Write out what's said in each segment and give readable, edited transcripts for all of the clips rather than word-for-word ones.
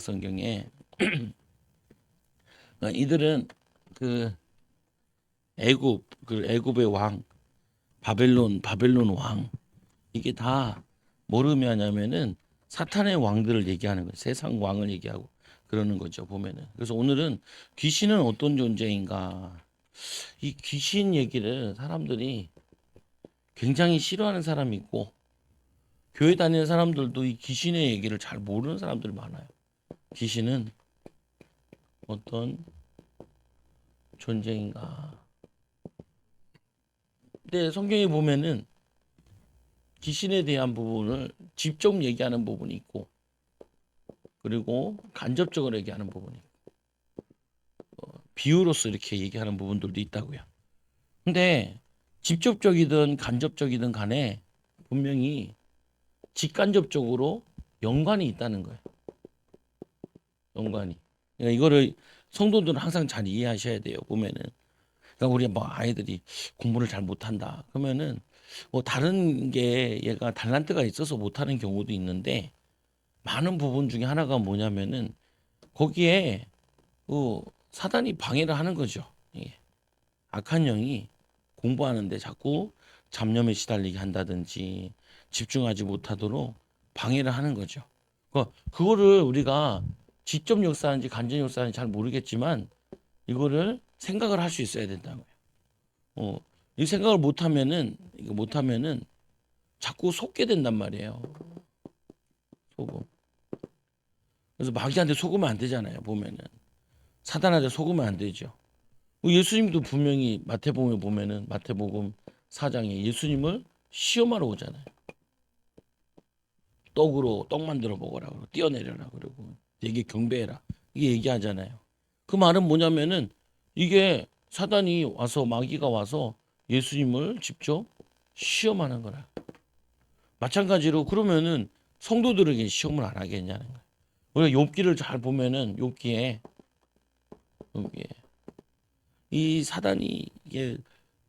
성경에 이들은 그 애굽의 왕 바벨론 왕 이게 다 뭐를 의미하냐면은 사탄의 왕들을 얘기하는 거예요. 세상 왕을 얘기하고 그러는 거죠 보면은. 그래서 오늘은 귀신은 어떤 존재인가, 이 귀신 얘기를 사람들이 굉장히 싫어하는 사람이 있고 교회 다니는 사람들도 이 귀신의 얘기를 잘 모르는 사람들이 많아요. 귀신은 어떤 존재인가. 근데 성경에 보면은 귀신에 대한 부분을 직접 얘기하는 부분이 있고 그리고 간접적으로 얘기하는 부분이 있고 비유로서 이렇게 얘기하는 부분들도 있다고요. 근데 직접적이든 간접적이든 간에 분명히 직간접적으로 연관이 있다는 거예요. 연관이. 그러니까 이거를 성도들은 항상 잘 이해하셔야 돼요. 보면은 그러니까 우리 뭐 아이들이 공부를 잘 못한다 그러면은 뭐 다른 게 얘가 달란트가 있어서 못하는 경우도 있는데 많은 부분 중에 하나가 뭐냐면은 거기에 그 사단이 방해를 하는 거죠. 예. 악한 영이 공부하는데 자꾸 잡념에 시달리게 한다든지 집중하지 못하도록 방해를 하는 거죠. 그거를 우리가 직접 역사하는지 간접 역사하는지 잘 모르겠지만 이거를 생각을 할 수 있어야 된다고요. 이 생각을 못하면은 자꾸 속게 된단 말이에요. 속음. 그래서 마귀한테 속으면 안 되잖아요. 보면은 사단한테 속으면 안 되죠. 예수님도 분명히 마태복음에 보면은 마태복음 4장에 예수님을 시험하러 오잖아요. 떡으로 떡 만들어 먹으라 그러고 뛰어내려라 그러고 되게 경배해라 이게 얘기하잖아요. 그 말은 뭐냐면은 이게 사단이 와서 마귀가 와서 예수님을 직접 시험하는 거라. 마찬가지로 그러면은 성도들에게 시험을 안 하겠냐는 거예요. 우리가 욥기를 잘 보면은 욥기에 이 사단이 이게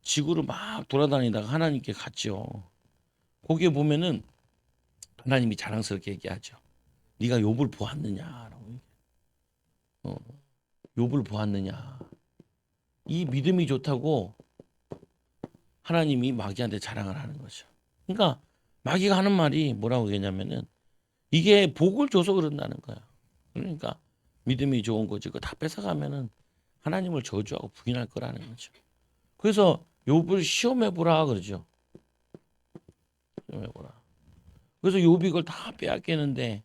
지구를 막 돌아다니다가 하나님께 갔죠. 거기에 보면은 하나님이 자랑스럽게 얘기하죠. 네가 욥을 보았느냐라고. 어, 욥을 보았느냐. 이 믿음이 좋다고 하나님이 마귀한테 자랑을 하는 거죠. 그러니까 마귀가 하는 말이 뭐라고 얘기냐면은 이게 복을 줘서 그런다는 거야. 그러니까 믿음이 좋은 거지. 그거 다 뺏어가면은 하나님을 저주하고 부인할 거라는 거죠. 그래서 욥을 시험해 보라 그러죠. 시험해 보라. 그래서 욥이 이걸 다 빼앗기는데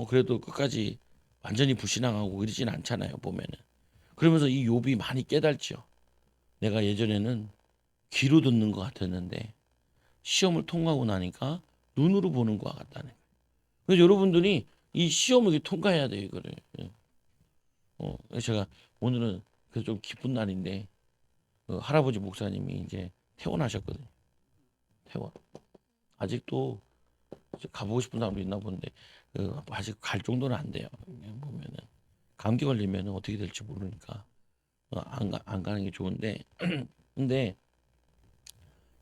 그래도 끝까지 완전히 불신앙하고 이러진 않잖아요. 보면은. 그러면서 이 욥이 많이 깨달죠. 내가 예전에는 귀로 듣는 것 같았는데 시험을 통과하고 나니까 눈으로 보는 것 같다는 거예요. 그래서 여러분들이 이 시험을 통과해야 돼요. 이거를. 예. 그래서 제가 오늘은 그래서 좀 기쁜 날인데 할아버지 목사님이 이제 퇴원하셨거든요. 퇴원. 아직도 가보고 싶은 사람도 있나 본데 아직 갈 정도는 안 돼요. 보면은 감기 걸리면 어떻게 될지 모르니까 안 가는 게 좋은데 근데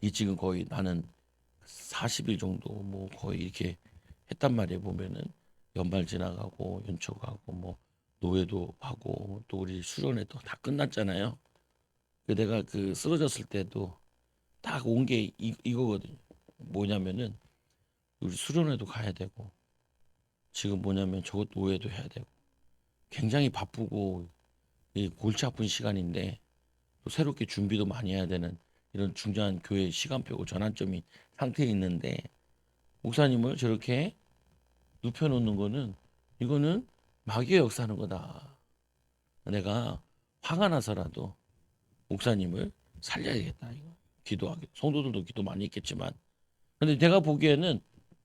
이 지금 거의 나는 40일 정도 뭐 거의 이렇게 했단 말이에요. 보면은 연말 지나가고 연초 가고 뭐 노예도 하고 또 우리 수련회도 다 끝났잖아요. 내가 그 쓰러졌을 때도 딱 온 게 이거거든요. 뭐냐면은 우리 수련회도 가야 되고 지금 뭐냐면 저것 노예도 해야 되고 굉장히 바쁘고 이 골치 아픈 시간인데 또 새롭게 준비도 많이 해야 되는 이런 중요한 교회 시간표고 전환점이 상태에 있는데 목사님을 저렇게 눕혀놓는 거는 이거는 마귀의 역사하는 거다. 내가 화가 나서라도 목사님을 살려야겠다. 이거 기도하게. 성도들도 기도 많이 했겠지만, 근데 내가 보기에는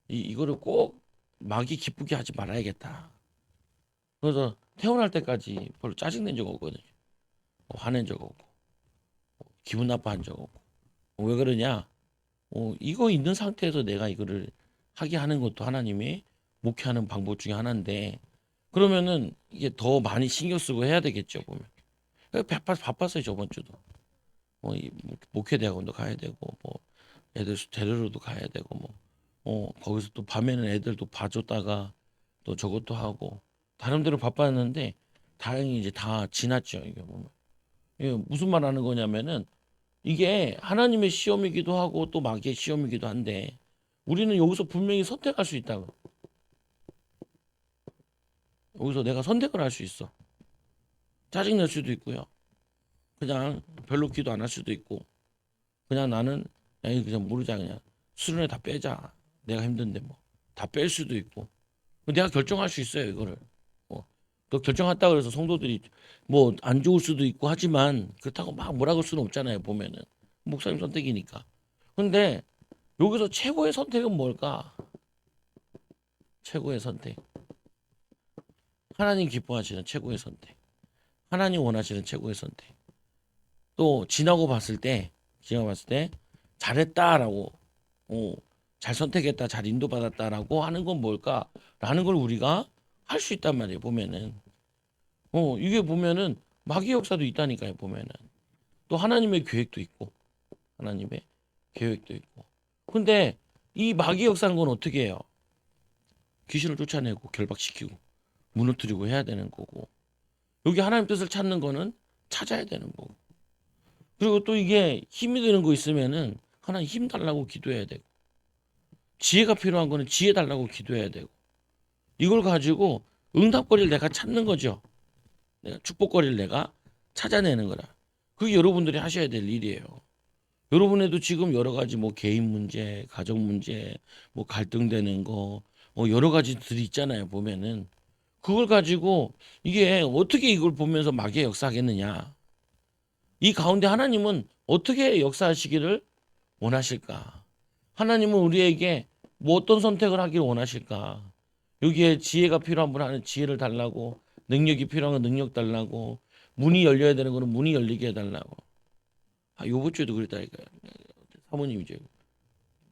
이거를 꼭 마귀 기쁘게 하지 말아야겠다. 그래서 태어날 때까지 별로 짜증낸 적 없거든요. 화낸 적 없고, 기분 나빠한 적 없고. 왜 그러냐? 이거 있는 상태에서 내가 이거를 하게 하는 것도 하나님이 목회하는 방법 중에 하나인데, 그러면은 이게 더 많이 신경 쓰고 해야 되겠죠, 보면. 바빴어요, 저번 주도. 이 목회 대학원도 가야 되고, 뭐, 애들 데리러도 가야 되고, 뭐, 거기서 또 밤에는 애들도 봐줬다가 또 저것도 하고, 나름대로 바빴는데 다행히 이제 다 지났죠. 이게 보면. 이게 무슨 말 하는 거냐면은 이게 하나님의 시험이기도 하고 또 마귀의 시험이기도 한데 우리는 여기서 분명히 선택할 수 있다고. 여기서 내가 선택을 할 수 있어. 짜증 낼 수도 있고요. 그냥 별로 기도 안 할 수도 있고 그냥 나는 야 그냥 모르자 그냥 수련회 다 빼자. 내가 힘든데 뭐 다 뺄 수도 있고 내가 결정할 수 있어요 이거를. 또 결정했다 그래서 성도들이 뭐 안 좋을 수도 있고 하지만 그렇다고 막 뭐라 그럴 수는 없잖아요 보면은 목사님 선택이니까. 근데 여기서 최고의 선택은 뭘까? 최고의 선택. 하나님 기뻐하시는 최고의 선택. 하나님 원하시는 최고의 선택. 또 지나고 봤을 때 잘했다라고, 어, 잘 선택했다, 잘 인도받았다라고 하는 건 뭘까라는 걸 우리가 할 수 있단 말이에요. 보면은, 이게 보면은 마귀 역사도 있다니까요. 보면은 또 하나님의 계획도 있고, 하나님의 계획도 있고. 근데 이 마귀 역사는 건 어떻게 해요? 귀신을 쫓아내고 결박시키고 무너뜨리고 해야 되는 거고. 여기 하나님 뜻을 찾는 거는 찾아야 되는 거고. 그리고 또 이게 힘이 드는 거 있으면은 하나님 힘 달라고 기도해야 되고 지혜가 필요한 거는 지혜 달라고 기도해야 되고 이걸 가지고 응답거리를 내가 찾는 거죠. 내가 축복거리를 내가 찾아내는 거라. 그게 여러분들이 하셔야 될 일이에요. 여러분에도 지금 여러 가지 뭐 개인 문제, 가정 문제, 뭐 갈등되는 거, 뭐 여러 가지들이 있잖아요. 보면은 그걸 가지고 이게 어떻게 이걸 보면서 마귀의 역사하겠느냐? 이 가운데 하나님은 어떻게 역사하시기를 원하실까? 하나님은 우리에게 뭐 어떤 선택을 하기를 원하실까? 여기에 지혜가 필요한 분은 지혜를 달라고, 능력이 필요한 건 능력 달라고, 문이 열려야 되는 거는 문이 열리게 해달라고. 요번 주에도 그랬다니까요. 사모님이 이제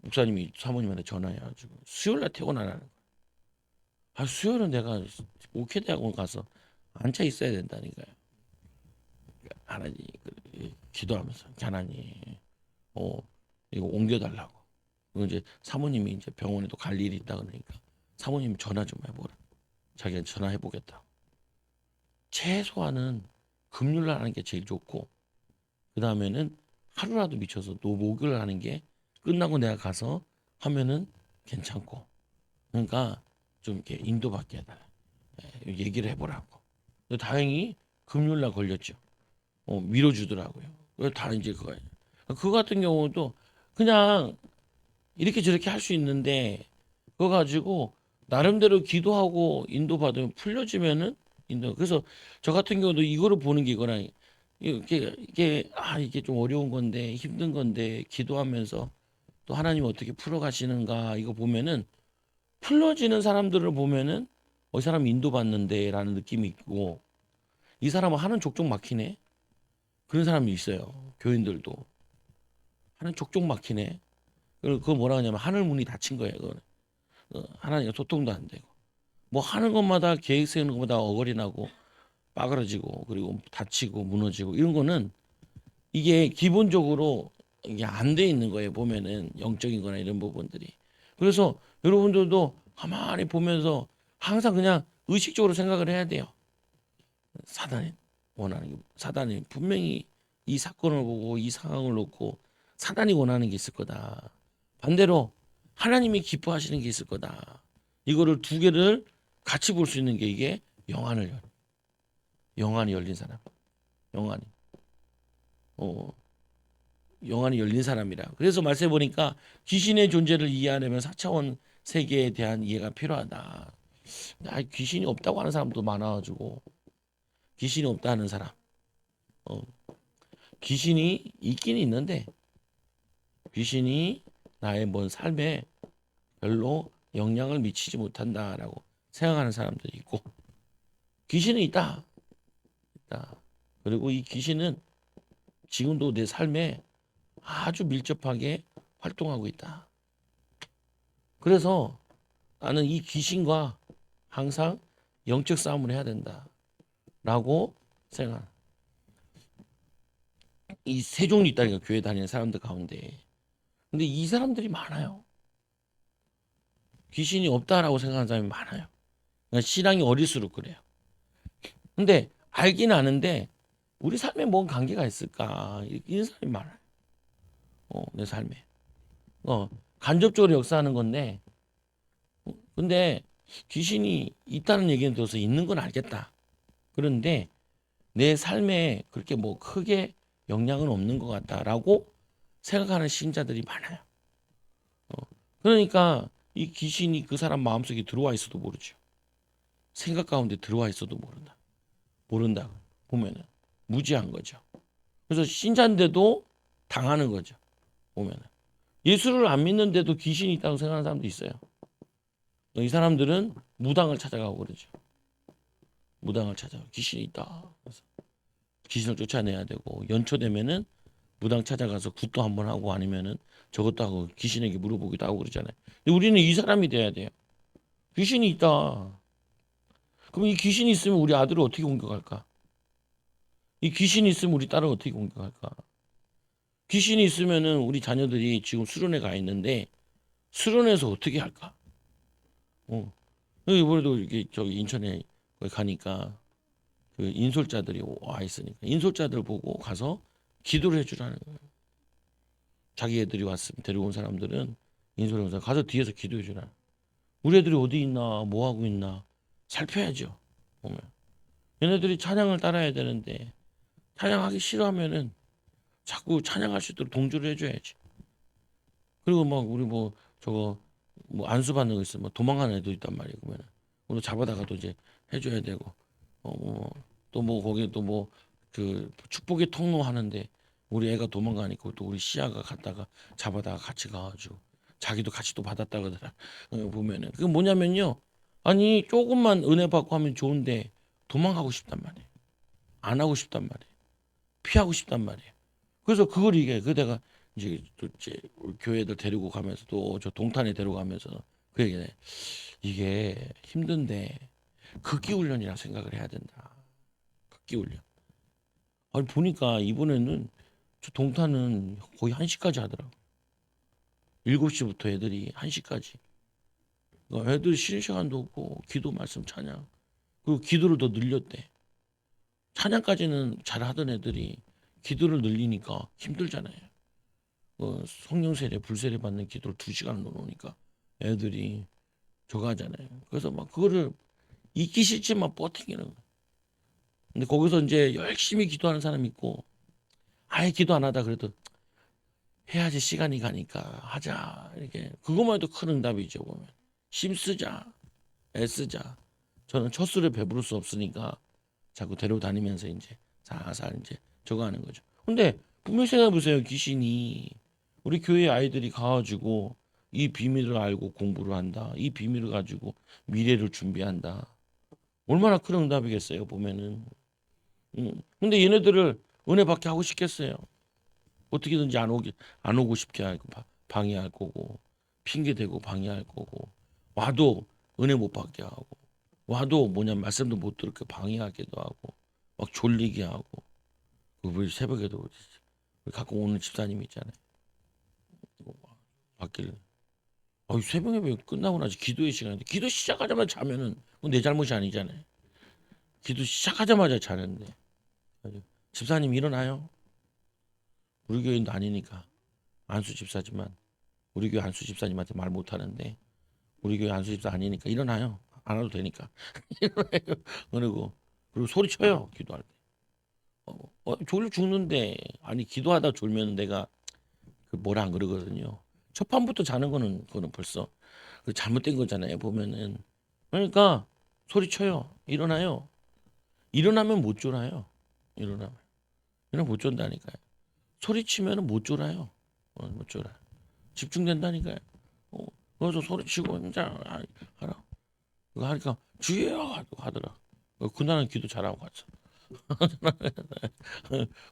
목사님이 사모님한테 전화해가지고 수요일 날 퇴근하라는 거야. 수요일은 내가 옥회대학원 가서 앉아 있어야 된다니까요. 하나님 기도하면서 하나님 어 이거 옮겨달라고. 그리고 이제 사모님이 이제 병원에도 갈 일이 있다 그러니까 사모님 전화 좀 해보라. 자기가 전화해 보겠다. 최소한은 금요일 날 하는 게 제일 좋고 그 다음에는 하루라도 미쳐서 또 목요일 하는 게 끝나고 내가 가서 하면은 괜찮고 그러니까 좀 이렇게 인도받게 해달라. 얘기를 해보라고. 다행히 금요일 날 걸렸죠. 밀어주더라고요. 다 이제 그거예요. 그거 같은 경우도 그냥 이렇게 저렇게 할 수 있는데 그거 가지고 나름대로 기도하고 인도받으면 풀려지면은 그래서 저 같은 경우도 이거를 보는 게 이거랑 이게 좀 어려운 건데 힘든 건데 기도하면서 또 하나님 어떻게 풀어가시는가 이거 보면은 풀려지는 사람들을 보면은 이 사람 인도받는데라는 느낌이 있고 이 사람은 하는 족족 막히네 그런 사람이 있어요. 교인들도 하는 족족 막히네. 그거 뭐라 하냐면 하늘 문이 닫힌 거예요. 그거는 하나님과 소통도 안 되고 뭐 하는 것마다 계획 세우는 것마다 어거리 나고 빠그러지고 그리고 다치고 무너지고 이런 거는 이게 기본적으로 이게 안 돼 있는 거예요. 보면은 영적인 거나 이런 부분들이. 그래서 여러분들도 가만히 보면서 항상 그냥 의식적으로 생각을 해야 돼요. 사단이 원하는 게 사단이 분명히 이 사건을 보고 이 상황을 놓고 사단이 원하는 게 있을 거다. 반대로 하나님이 기뻐하시는 게 있을 거다. 이거를 두 개를 같이 볼 수 있는 게 이게 영안이 열린 사람. 영안이. 어, 영안이 열린 사람이라. 그래서 말씀해 보니까 귀신의 존재를 이해하려면 4차원 세계에 대한 이해가 필요하다. 귀신이 없다고 하는 사람도 많아가지고 귀신이 없다 하는 사람. 어, 귀신이 있긴 있는데 귀신이 나의 뭔 삶에 별로 영향을 미치지 못한다라고 생각하는 사람들이 있고 귀신은 있다. 있다. 그리고 이 귀신은 지금도 내 삶에 아주 밀접하게 활동하고 있다. 그래서 나는 이 귀신과 항상 영적 싸움을 해야 된다라고 생각. 이 세 종류 있다니까 교회 다니는 사람들 가운데. 근데 이 사람들이 많아요. 귀신이 없다라고 생각하는 사람이 많아요. 그러니까 신앙이 어릴수록 그래요. 근데 알긴 아는데 우리 삶에 뭔 관계가 있을까? 이런 사람이 많아요. 내 삶에. 간접적으로 역사하는 건데, 근데 귀신이 있다는 얘기는 들어서 있는 건 알겠다. 그런데 내 삶에 그렇게 뭐 크게 영향은 없는 것 같다라고 생각하는 신자들이 많아요. 그러니까 이 귀신이 그 사람 마음속에 들어와 있어도 모르죠. 생각 가운데 들어와 있어도 모른다. 보면은 무지한 거죠. 그래서 신자인데도 당하는 거죠. 보면은 예수를 안 믿는데도 귀신이 있다고 생각하는 사람도 있어요. 이 사람들은 무당을 찾아가고 그러죠. 무당을 찾아가 귀신이 있다. 그래서 귀신을 쫓아내야 되고 연초 되면은 무당 찾아가서 굿도 한번 하고 아니면은 저것도 하고 귀신에게 물어보기도 하고 그러잖아요. 근데 우리는 이 사람이 돼야 돼요. 귀신이 있다. 그럼 이 귀신이 있으면 우리 아들을 어떻게 공격할까? 이 귀신이 있으면 우리 딸을 어떻게 공격할까? 귀신이 있으면은 우리 자녀들이 지금 수련회 가 있는데 수련회에서 어떻게 할까? 어. 이번에도 이렇게 저기 인천에 가니까 그 인솔자들이 와 있으니까 인솔자들 보고 가서 기도를 해주라는 거예요. 자기 애들이 왔으면 데려온 사람들은 인솔에 가서 뒤에서 기도해 주라. 우리 애들이 어디 있나 뭐 하고 있나 살펴야죠. 보면 얘네들이 찬양을 따라야 되는데 찬양하기 싫어하면은 자꾸 찬양할 수 있도록 동조를 해줘야지. 그리고 막 우리 뭐 저거 뭐 안수 받는 거 있으면 뭐 도망가는 애도 있단 말이에요. 그러면 오늘 잡아다가도 이제 해줘야 되고 또 뭐 거기 또 뭐 그 축복의 통로 하는데 우리 애가 도망가니까 또 우리 시아가 갔다가 잡아다가 같이 가가지고 자기도 같이 또 받았다 그러더라. 보면은 그게 뭐냐면요. 아니 조금만 은혜 받고 하면 좋은데 도망가고 싶단 말이에요. 안 하고 싶단 말이에요. 피하고 싶단 말이에요. 그래서 그걸 이게 그 내가 이제 또 이제 우리 교회들 데리고 가면서 또 저 동탄에 데려가면서 그 얘기네. 이게 힘든데 극기 훈련이라 생각을 해야 된다. 극기 훈련. 아니 보니까 이번에는 저 동탄은 거의 1시까지 하더라고. 7시부터 애들이 1시까지. 그러니까 애들 쉬는 시간도 없고 기도 말씀 찬양. 그리고 기도를 더 늘렸대. 찬양까지는 잘하던 애들이 기도를 늘리니까 힘들잖아요. 성령 세례, 불세례 받는 기도를 2시간 넣어놓으니까 애들이 저거 하잖아요. 그래서 막 그거를 잊기 싫지만 버티기는 거예요. 근데 거기서 이제 열심히 기도하는 사람이 있고 아예 기도 안 하다 그래도 해야지 시간이 가니까 하자 이렇게 그것만 해도 큰 응답이죠. 보면 힘쓰자 애쓰자. 저는 첫 술에 배부를 수 없으니까 자꾸 데려다니면서 이제 살살 이제 저거 하는 거죠. 근데 분명히 생각해 보세요. 귀신이 우리 교회 아이들이 가가지고 이 비밀을 알고 공부를 한다. 이 비밀을 가지고 미래를 준비한다. 얼마나 큰 응답이겠어요. 보면은. 근데 얘네들을 은혜 받게 하고 싶겠어요. 어떻게든지 안 오고 싶게 하고 방해할 거고 핑계 대고 방해할 거고 와도 은혜 못 받게 하고 와도 뭐냐 말씀도 못 들을게 방해하기도 하고 막 졸리게 하고 우리 새벽에도 우리 갖고 오는 집사님 있잖아요. 받길래 새벽에 왜 끝나고 나서 기도의 시간인데 기도 시작하자마자 자면은 그건 내 잘못이 아니잖아요. 기도 시작하자마자 자는데 집사님 일어나요. 우리 교회는 아니니까 안수 집사지만 우리 교회 안수 집사님한테 말 못하는데 우리 교회 안수 집사 아니니까 일어나요. 안 와도 되니까 일어나요. 그리고 소리쳐요. 기도할 때. 졸려 죽는데 아니 기도하다 졸면 내가 그 뭐라 안 그러거든요. 첫 판부터 자는 거는 그거는 벌써 그 잘못된 거잖아요. 보면은 그러니까 소리쳐요. 일어나요. 일어나면 못 졸아요. 일어나면 못 존다니까요. 소리치면은 못 졸아요. 못 졸아. 집중된다니까요. 그래서 소리치고 혼자 하라. 그거 하니까 주여 하더라. 그날은 기도 잘하고 갔어.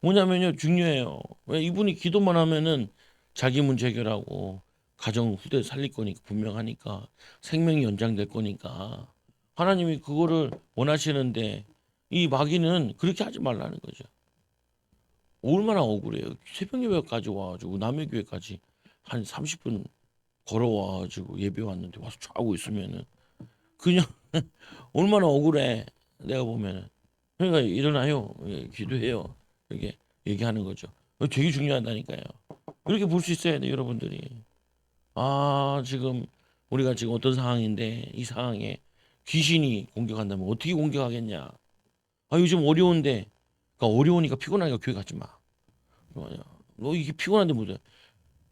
뭐냐면요 중요해요. 왜 이분이 기도만 하면은 자기 문제 해결하고 가정 후대 살릴 거니까 분명하니까 생명이 연장될 거니까 하나님이 그거를 원하시는데 이 마귀는 그렇게 하지 말라는 거죠. 얼마나 억울해요. 새벽 예배까지 와가지고 남의 교회까지 한 30분 걸어와가지고 예배 왔는데 와서 자고 있으면은 그냥 얼마나 억울해. 내가 보면은. 그러니까 일어나요. 예, 기도해요. 이렇게 얘기하는 거죠. 되게 중요하다니까요. 그렇게 볼 수 있어야 돼, 여러분들이. 아, 지금 우리가 지금 어떤 상황인데 이 상황에 귀신이 공격한다면 어떻게 공격하겠냐? 아, 요즘 어려운데. 그러니까 어려우니까 피곤하니까 교회 가지 마. 뭐냐? 너 이게 피곤한데 뭐냐?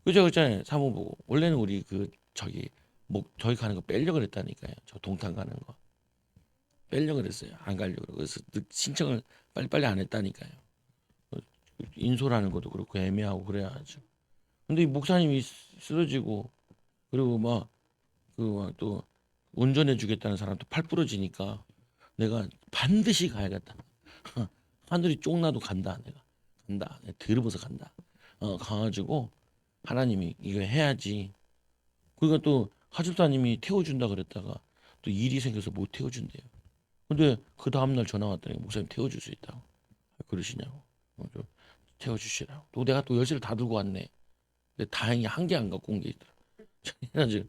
그저 그잖아요. 사모보고 원래는 우리 그 저기 목 저기 가는 거 빼려 그랬다니까요. 저 동탄 가는 거 빼려 그랬어요. 안 가려고 그래서 신청을 빨리빨리 안 했다니까요. 어, 인솔하는 것도 그렇고 애매하고 그래야죠. 근데 이 목사님이 쓰러지고 그리고 막 그 막 또 운전해 주겠다는 사람도 팔 부러지니까 내가 반드시 가야겠다. 하늘이 쫑나도 간다. 내가 간다. 내가 들어버서 간다. 가가지고 하나님이 이거 해야지. 그러니까 또 하집사님이 태워준다 그랬다가 또 일이 생겨서 못 태워준대요. 근데 그 다음날 전화 왔더니 목사님 태워줄 수 있다고. 그러시냐고. 좀 태워주시라고. 또 내가 또 열쇠를 다 들고 왔네. 근데 다행히 한 개 안 갖고 온 게 있더라. 그래가지고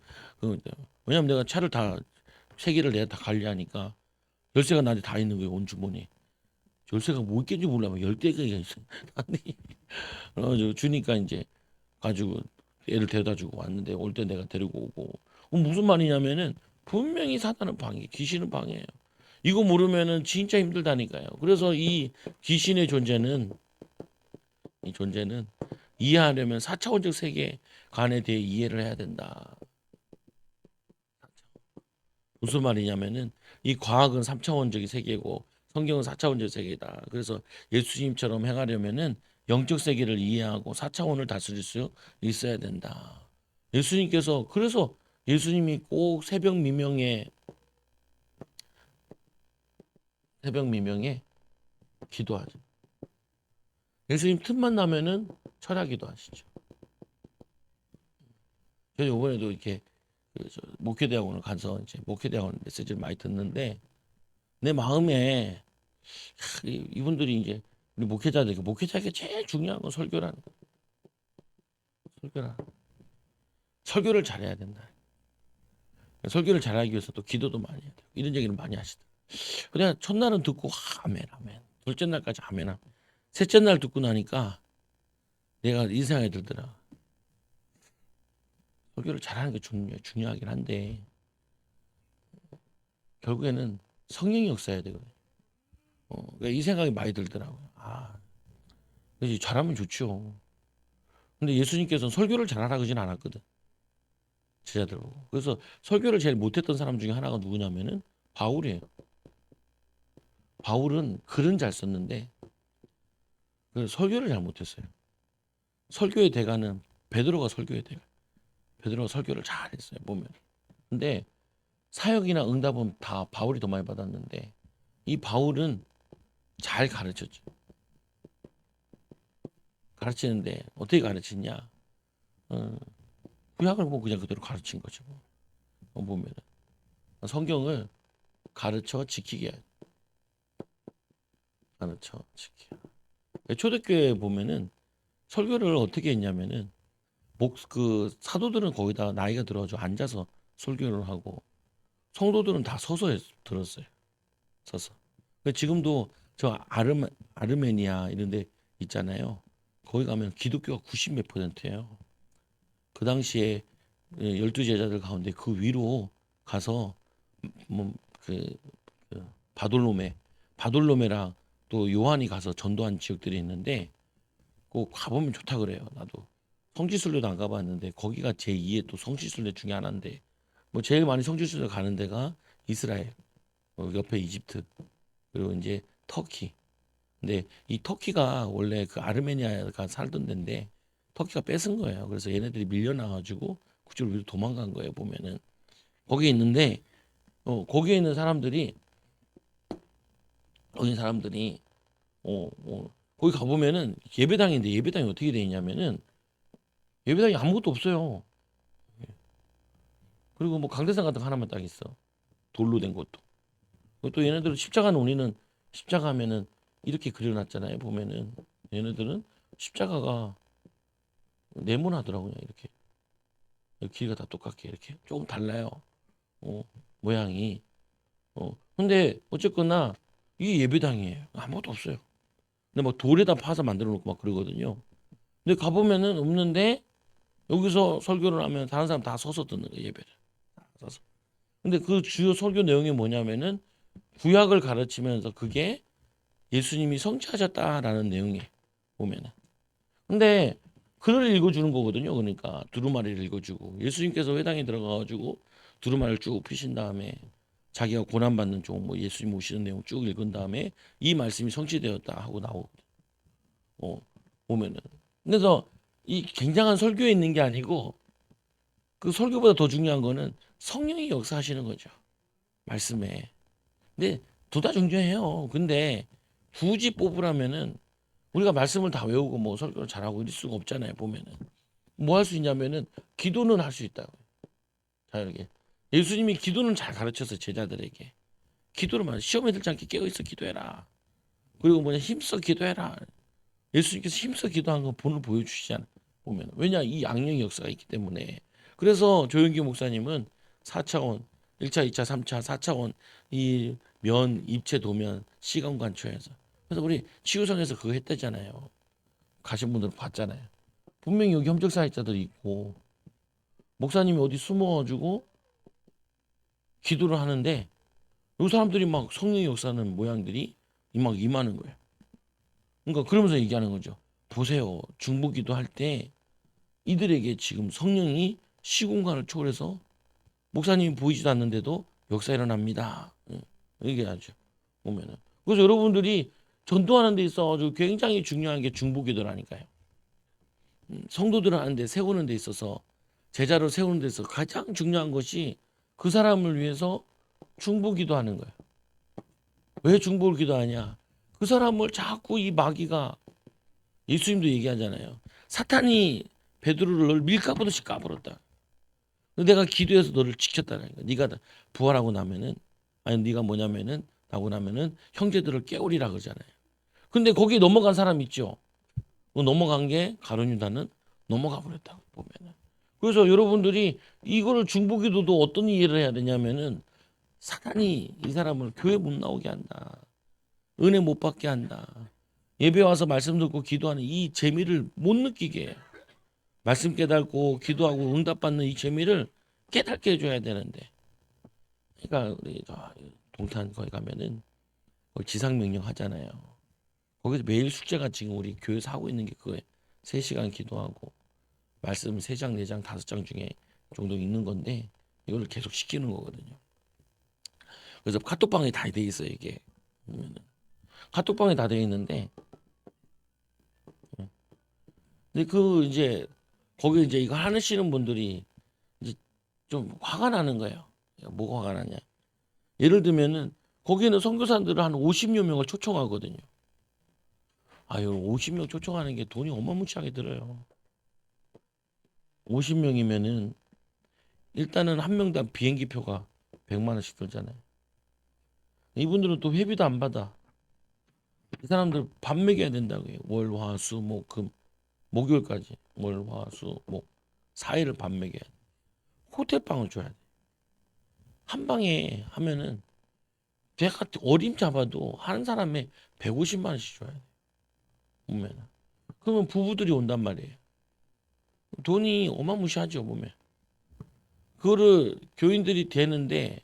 왜냐면 내가 차를 다 세 개를 내가 다 관리하니까 열쇠가 나한테 다 있는 거예요. 온 주머니. 열쇠가 뭐 있겠는지 몰라. 10개가 있어. 아니, 그래가지고 주니까 이제 가지고 애를 데려다 주고 왔는데 올 때 내가 데리고 오고 무슨 말이냐면은 분명히 사단은 방해, 귀신은 방해예요. 이거 모르면은 진짜 힘들다니까요. 그래서 이 귀신의 존재는 이 존재는 이해하려면 4차원적 세계관에 대해 이해를 해야 된다. 무슨 말이냐면은 이 과학은 3차원적인 세계고 성경은 4차원적 세계다. 그래서 예수님처럼 행하려면은 영적 세계를 이해하고 4차원을 다스릴 수 있어야 된다. 예수님께서 그래서 예수님이 꼭 새벽 미명에 기도하죠. 예수님 틈만 나면은 철야기도 하시죠. 저희 이번에도 이렇게 그저 목회대학원을 가서 이제 목회대학원 메시지를 많이 듣는데 내 마음에 이분들이 이제 우리 목회자들 목회자에게 제일 중요한 건 설교라는 거. 설교라. 설교를 잘해야 된다. 설교를 잘하기 위해서 또 기도도 많이 해야 돼. 이런 얘기를 많이 하시더라고요. 그냥 첫날은 듣고 아멘 아멘. 둘째 날까지 아멘 아멘. 셋째 날 듣고 나니까 내가 이 생각이 들더라. 설교를 잘하는 게 중요하긴 한데 결국에는 성령이 역사해야 되거든요. 그러니까 이 생각이 많이 들더라고요. 아, 그래서 잘하면 좋죠. 근데 예수님께서는 설교를 잘하라 그러진 않았거든. 제자들 보고. 그래서 설교를 제일 못했던 사람 중에 하나가 누구냐면은 바울이에요. 바울은 글은 잘 썼는데 그 설교를 잘 못했어요. 설교의 대가는 베드로가 설교의 대가. 베드로가 설교를 잘했어요. 보면. 근데 사역이나 응답은 다 바울이 더 많이 받았는데 이 바울은 잘 가르쳤죠. 가르치는데 어떻게 가르치냐? 어, 구약을 뭐 그냥 그대로 가르친 거죠. 보면은 성경을 가르쳐 지키게 해야 돼. 가르쳐 지키. 초대교회 보면은 설교를 어떻게 했냐면은 목 그 사도들은 거기다 나이가 들어가지고 앉아서 설교를 하고 성도들은 다 서서 들었어요. 서서. 지금도 저 아르메니아 이런 데 있잖아요. 거기 가면 기독교가 90 몇 %예요. 그 당시에 12 제자들 가운데 그 위로 가서 뭐그 바돌로메랑 또 요한이 가서 전도한 지역들이 있는데 꼭 가보면 좋다 그래요. 나도 성지순례도 안 가봤는데 거기가 제2의 또 성지순례 중에 하나인데 뭐 제일 많이 성지순례 가는 데가 이스라엘, 옆에 이집트 그리고 이제 터키. 근데 이 터키가 원래 그 아르메니아가 살던 데인데 터키가 뺏은 거예요. 그래서 얘네들이 밀려나가지고 그쪽으로 위로 도망간 거예요. 보면은 거기에 있는데 거기에 있는 사람들이 거기 사람들이 거기 가보면은 예배당인데 예배당이 어떻게 돼 있냐면은 예배당이 아무것도 없어요. 그리고 뭐 강대상 같은 거 하나만 딱 있어. 돌로 된 것도. 또 얘네들은 십자가는 우리는 십자가 하면은 이렇게 그려놨잖아요. 보면은 얘네들은 십자가가 네모나더라고요. 이렇게 길이가 다 똑같게 이렇게 조금 달라요. 어, 모양이. 근데 어쨌거나 이게 예배당이에요. 아무것도 없어요. 근데 막 돌에다 파서 만들어 놓고 막 그러거든요. 근데 가보면은 없는데 여기서 설교를 하면 다른 사람 다 서서 듣는 거예요, 예배를. 다 서서. 근데 그 주요 설교 내용이 뭐냐면은 구약을 가르치면서 그게 예수님이 성취하셨다라는 내용이 보면은. 근데 글을 읽어주는 거거든요. 그러니까 두루마리를 읽어주고 예수님께서 회당에 들어가가지고 두루마리를 쭉 펴신 다음에 자기가 고난받는 쪽, 뭐 예수님 오시는 내용 쭉 읽은 다음에 이 말씀이 성취되었다 하고 나오고 보면은. 그래서 이 굉장한 설교에 있는 게 아니고 그 설교보다 더 중요한 거는 성령이 역사하시는 거죠. 말씀에. 근데 둘 다 중요해요. 근데 굳이 뽑으라면은 우리가 말씀을 다 외우고 뭐 설교를 잘하고 이럴 수가 없잖아요. 보면은 뭐 할 수 있냐면은 기도는 할 수 있다고. 자유롭게. 예수님이 기도는 잘 가르쳐서 제자들에게 기도를 말 시험에 들지 않게 깨어 있어 기도해라. 그리고 뭐냐 힘써 기도해라. 예수님께서 힘써 기도한 거 본을 보여주시잖아. 보면 왜냐 이 악령의 역사가 있기 때문에. 그래서 조영기 목사님은 4차원 1차, 2차, 3차, 4차원 이 면, 입체, 도면, 시간 관초에서 그래서 우리 치유성에서 그거 했다잖아요. 가신 분들 봤잖아요. 분명히 여기 험적사역자들이 있고 목사님이 어디 숨어가지고 기도를 하는데 이 사람들이 막 성령의 역사는 모양들이 막 임하는 거예요. 그러니까 그러면서 얘기하는 거죠. 보세요. 중보기도 할 때 이들에게 지금 성령이 시공간을 초월해서 목사님이 보이지도 않는데도 역사 일어납니다. 얘기하죠. 보면은. 그래서 여러분들이 전도하는 데 있어가지고 굉장히 중요한 게 중보기도라니까요. 성도들을 하는데 세우는 데 있어서 제자로 세우는 데 있어서 가장 중요한 것이 그 사람을 위해서 중보기도하는 거예요. 왜 중보를 기도하냐? 그 사람을 자꾸 이 마귀가 예수님도 얘기하잖아요. 사탄이 베드로를 널 밀가부르듯이 까불었다. 내가 기도해서 너를 지켰다는 거야. 네가 부활하고 나면은 아니 네가 뭐냐면은 나고 나면은 형제들을 깨우리라 그러잖아요. 근데 거기에 넘어간 사람 있죠. 그 넘어간 게 가룟 유다는 넘어가 버렸다고 보면은. 그래서 여러분들이 이거를 중보기도도 어떤 이해를 해야 되냐면은 사탄이 이 사람을 교회 못 나오게 한다. 은혜 못 받게 한다. 예배 와서 말씀 듣고 기도하는 이 재미를 못 느끼게 해요. 말씀 깨닫고 기도하고 응답받는 이 재미를 깨닫게 해줘야 되는데. 그러니까 우리 동탄 거기 가면은 거기 지상명령 하잖아요. 거기서 매일 숙제가 지금 우리 교회에서 하고 있는 게 그거예요. 3시간 기도하고 말씀 3장, 4장, 5장 중에 정도 읽는 건데 이걸 계속 시키는 거거든요. 그래서 카톡방에 다 돼 있어요 이게. 카톡방에 다 돼 있는데 근데 그 이제 거기 이제 이거 하시는 분들이 이제 좀 화가 나는 거예요. 뭐가 화가 나냐? 예를 들면은 거기는 선교사들을 한 50여 명을 초청하거든요. 아유 50명 초청하는 게 돈이 어마무시하게 들어요. 50명이면은 일단은 한 명당 비행기 표가 100만 원씩 들잖아요. 이분들은 또 회비도 안 받아. 이 사람들 밥 먹여야 된다고요. 월, 화, 수, 목, 금, 목요일까지 월, 화, 수, 목 4일을 밥 먹여야 돼. 호텔방을 줘야 돼. 한 방에 하면은 제가 어림 잡아도 한 사람에 150만 원씩 줘야 돼. 보면 그러면 부부들이 온단 말이에요. 돈이 어마무시하죠 보면. 그거를 교인들이 되는데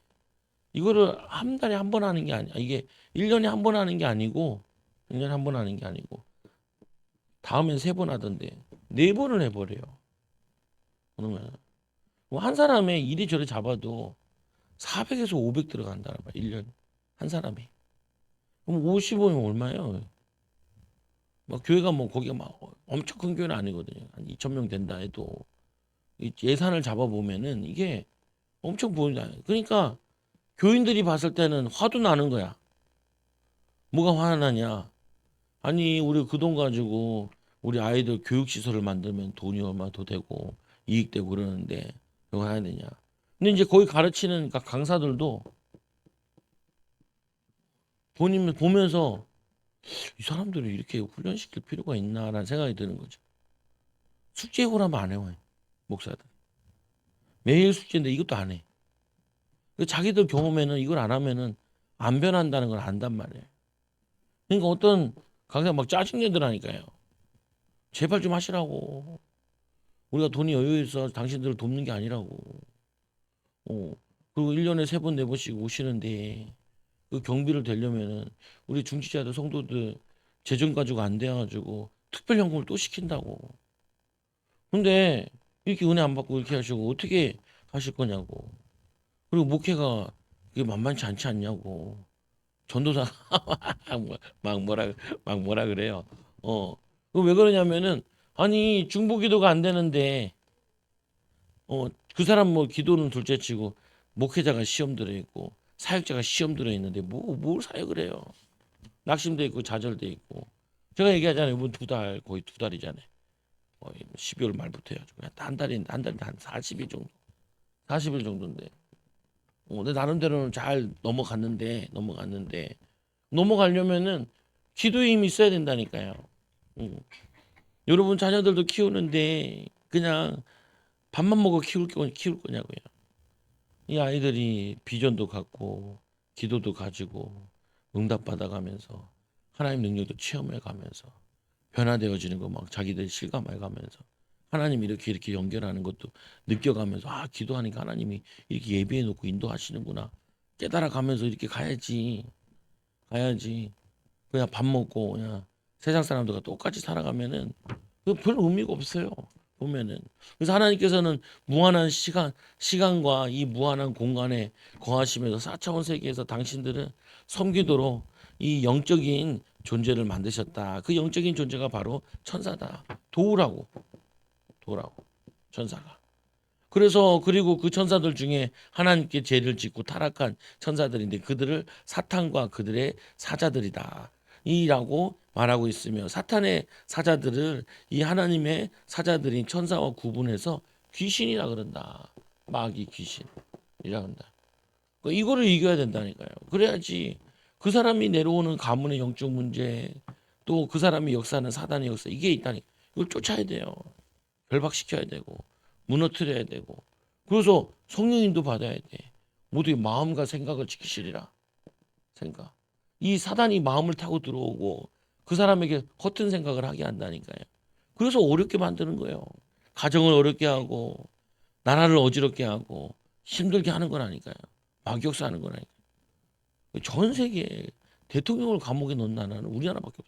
이거를 한 달에 한 번 하는 게 아니야. 이게 1년에 한 번 하는 게 아니고 1년에 한 번 하는 게 아니고 다음엔 3번 하던데 4번을 해버려요. 그러면 뭐한 사람의 이리저리 잡아도 400에서 500 들어간다는 거야. 1년 한 사람이. 그럼 55면 얼마예요? 막 교회가 뭐 거기가 막 엄청 큰 교회는 아니거든요. 한 2천 명 된다 해도 이 예산을 잡아보면은 이게 엄청 보인다. 그러니까 교인들이 봤을 때는 화도 나는 거야. 뭐가 화가 나냐? 아니 우리 그 돈 가지고 우리 아이들 교육시설을 만들면 돈이 얼마 더 되고 이익되고 그러는데 이거 해야 되냐? 근데 이제 거기 가르치는 강사들도 본인 보면서 이 사람들을 이렇게 훈련시킬 필요가 있나라는 생각이 드는 거죠. 숙제고라면 안 해요. 목사들. 매일 숙제인데 이것도 안 해. 자기들 경험에는 이걸 안 하면은 안 변한다는 걸 안단 말이에요. 그러니까 어떤 강사 막 짜증내더라니까요. 제발 좀 하시라고. 우리가 돈이 여유 있어 당신들을 돕는 게 아니라고. 어. 그리고 1년에 3번, 4번씩 오시는데 그 경비를 대려면은 우리 중지자들 성도들 재정 가지고 안 돼가지고 특별 현금을 또 시킨다고. 근데 이렇게 은혜 안 받고 이렇게 하시고 어떻게 하실 거냐고. 그리고 목회가 그게 만만치 않지 않냐고. 전도사 막 뭐라 막 뭐라 그래요. 어. 그왜 그러냐면은 아니 중보 기도가 안 되는데 그 사람 뭐 기도는 둘째치고 목회자가 시험 들어 있고 사역자가 시험 들어 있는데 뭘 사역을 해요. 낙심돼 있고 좌절돼 있고. 제가 얘기하잖아요. 이번 2달 거의 2달이잖아요. 12월 말부터 해가지고 한 달에 한 40일 정도 40일 정도인데 내 나름대로는 잘 넘어갔는데 넘어가려면은 기도의 힘이 있어야 된다니까요. 음. 여러분 자녀들도 키우는데 그냥 밥만 먹어 키울 거냐고요. 이 아이들이 비전도 갖고 기도도 가지고 응답 받아가면서 하나님 능력도 체험해 가면서 변화되어지는 거 막 자기들 실감해 가면서 하나님 이렇게 연결하는 것도 느껴가면서 기도하니까 하나님이 이렇게 예비해 놓고 인도하시는구나 깨달아 가면서 이렇게 가야지 그냥 밥 먹고 그냥 세상 사람들과 똑같이 살아가면은 그 별 의미가 없어요. 보면은 그래서 하나님께서는 무한한 시간과 이 무한한 공간에 거하시면서 4차원 세계에서 당신들은 섬기도록 이 영적인 존재를 만드셨다. 그 영적인 존재가 바로 천사다. 도우라고 천사가. 그래서 그리고 그 천사들 중에 하나님께 죄를 짓고 타락한 천사들인데 그들을 사탄과 그들의 사자들이다. 이라고 말하고 있으며 사탄의 사자들을 이 하나님의 사자들인 천사와 구분해서 귀신이라 그런다. 마귀 귀신이라 그런다. 이거를 이겨야 된다니까요. 그래야지 그 사람이 내려오는 가문의 영적 문제 또 그 사람이 역사하는 사단의 역사 이게 있다니 이걸 쫓아야 돼요. 결박시켜야 되고 무너뜨려야 되고 그래서 성령님도 받아야 돼. 모두의 마음과 생각을 지키시리라. 생각. 이 사단이 마음을 타고 들어오고 그 사람에게 허튼 생각을 하게 한다니까요. 그래서 어렵게 만드는 거예요. 가정을 어렵게 하고 나라를 어지럽게 하고 힘들게 하는 거라니까요. 막역사하는 거라니까요. 전 세계 대통령을 감옥에 넣은 나라는 우리나라밖에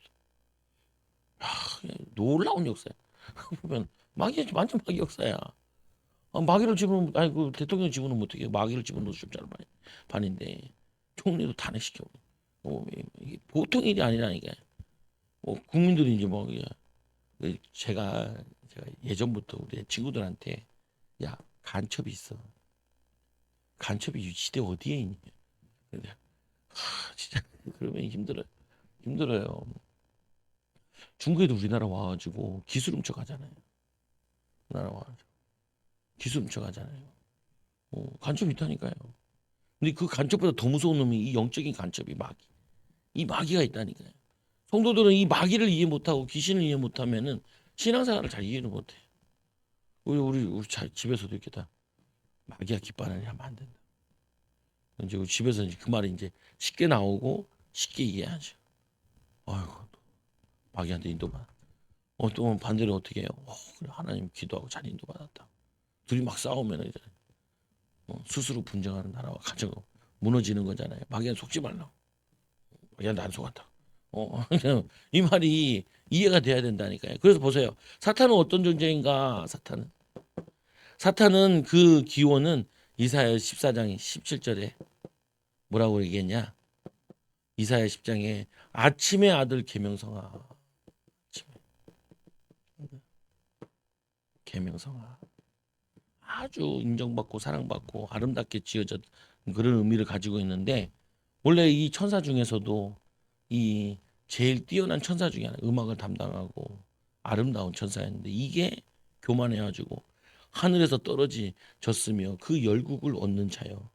없어요. 놀라운 역사야. 보면 완전 마귀 역사야. 마귀를 집어넣으면 아니 그 대통령 집어넣으면 어떻게 마귀를 집어넣을 수 없잖아 반인데 총리도 탄핵시켜. 이게 보통 일이 아니라니까. 국민들이 이제 뭐 제가 예전부터 우리 친구들한테 야 간첩이 있어. 간첩이 이 시대 어디에 있냐. 근데 진짜 그러면 힘들어요. 중국에도 우리나라 와가지고 기술 훔쳐가잖아요. 우리나라 와가지고 기술 훔쳐가잖아요. 간첩이 있다니까요. 근데 그 간첩보다 더 무서운 놈이 이 영적인 간첩이 마귀. 이 마귀가 있다니까요. 성도들은 이 마귀를 이해 못하고 귀신을 이해 못하면은 신앙생활을 잘 이해를 못해. 우리 집에서도 이렇게 다 마귀가 기뻐하느니 하면 안 된다. 이제 우리 집에서 이제 그 말이 이제 쉽게 나오고 쉽게 이해하죠. 아이고 마귀한테 인도받아. 또 반대로 어떻게 해요? 그래, 하나님 기도하고 잘 인도받았다. 둘이 막 싸우면 이제 스스로 분쟁하는 나라와 가정 무너지는 거잖아요. 마귀한테 속지 말라고. 마귀한테 안 속았다. 이 말이 이해가 돼야 된다니까요. 그래서 보세요. 사탄은 어떤 존재인가? 사탄은 그 기원은 이사야 14장 17절에 뭐라고 얘기했냐? 이사야 10장에 아침의 아들 계명성아. 계명성아. 아주 인정받고 사랑받고 아름답게 지어졌 그런 의미를 가지고 있는데 원래 이 천사 중에서도 이 제일 뛰어난 천사 중에 하나 음악을 담당하고 아름다운 천사였는데 이게 교만해가지고 하늘에서 떨어졌으며 그 열국을 얻는 자여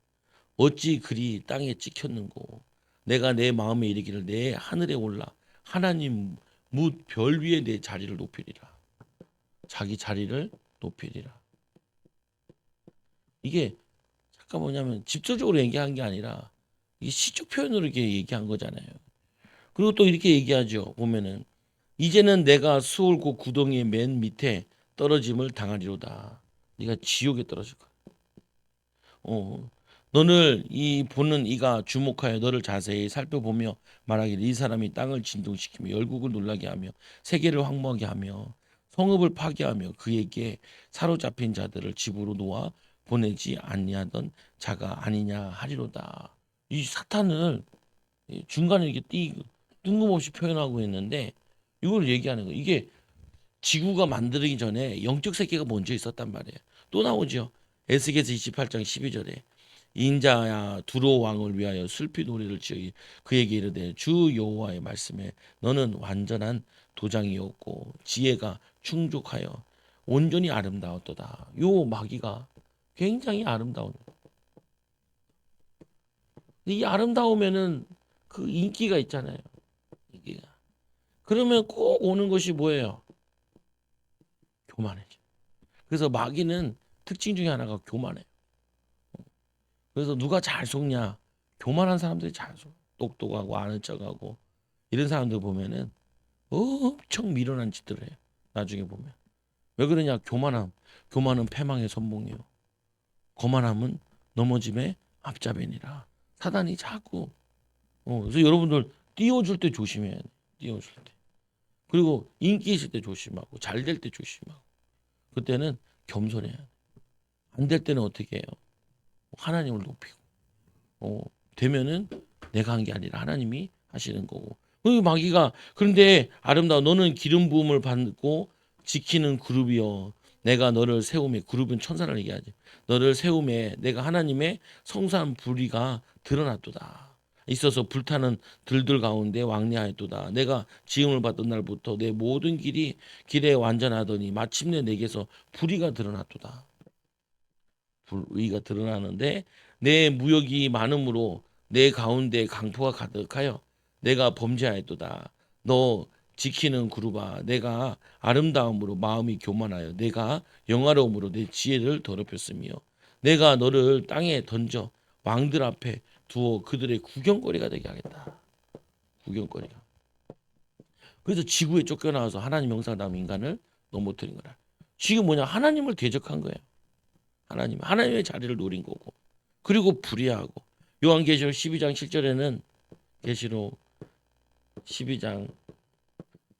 어찌 그리 땅에 찍혔는고 내가 내 마음에 이르기를 내 하늘에 올라 하나님 뭇 별 위에 내 자리를 높이리라. 자기 자리를 높이리라. 이게 아까 뭐냐면 직접적으로 얘기한 게 아니라 이게 시적 표현으로 이렇게 얘기한 거잖아요. 그리고 또 이렇게 얘기하죠. 보면은 이제는 내가 수월고 구덩이의 맨 밑에 떨어짐을 당하리로다. 네가 지옥에 떨어질 거야. 어. 너를 이 보는 이가 주목하여 너를 자세히 살펴보며 말하기를 이 사람이 땅을 진동시키며 열국을 놀라게 하며 세계를 황무하게 하며 성읍을 파괴하며 그에게 사로잡힌 자들을 집으로 놓아 보내지 아니하던 자가 아니냐 하리로다. 이 사탄을 중간에 이렇게 뜬금없이 표현하고 있는데 이걸 얘기하는 거예요. 이게 지구가 만들기 전에 영적 세계가 먼저 있었단 말이에요. 또 나오죠. 에스겔서 28장 12절에 인자야 두로 왕을 위하여 슬피 노래를 지어 그에게 이르되 주 여호와의 말씀에 너는 완전한 도장이었고 지혜가 충족하여 온전히 아름다웠도다. 요 마귀가 굉장히 아름다운. 이 아름다우면은 그 인기가 있잖아요. 인기가. 그러면 꼭 오는 것이 뭐예요? 교만해져. 그래서 마귀는 특징 중에 하나가 교만해요. 그래서 누가 잘 속냐? 교만한 사람들이 잘 속. 똑똑하고 아는 척하고 이런 사람들 보면은 엄청 미련한 짓들을 해요. 나중에 보면. 왜 그러냐? 교만함. 교만은 패망의 선봉이요. 거만함은 넘어짐의 앞잡이니라. 사단이 자꾸 그래서 여러분들 띄워줄 때 조심해야 돼. 띄워줄 때. 그리고 인기 있을 때 조심하고 잘 될 때 조심하고 그때는 겸손해야 돼. 안 될 때는 어떻게 해요? 하나님을 높이고 되면은 내가 한 게 아니라 하나님이 하시는 거고. 그 마귀가 그런데 아름다워 너는 기름 부음을 받고 지키는 그룹이여 내가 너를 세움에 그룹은 천사를 얘기하지. 너를 세움에 내가 하나님의 성삼 불의가 드러났도다. 있어서 불타는 들들 가운데 왕래하였도다. 내가 지음을 받던 날부터 내 모든 길에 완전하더니 마침내 내게서 불의가 드러났도다. 불의가 드러나는데 내 무역이 많음으로 내 가운데 강포가 가득하여 내가 범죄하였도다. 너 지키는 그루바 내가 아름다움으로 마음이 교만하여 내가 영화로움으로 내 지혜를 더럽혔으며 내가 너를 땅에 던져 왕들 앞에 두어 그들의 구경거리가 되게 하겠다. 구경거리가. 그래서 지구에 쫓겨나와서 하나님 형상다운 인간을 넘어뜨린 거라. 지금 뭐냐? 하나님을 대적한 거예요. 하나님의 자리를 노린 거고. 그리고 불의하고. 요한계시록 12장 7절에는 계시록 12장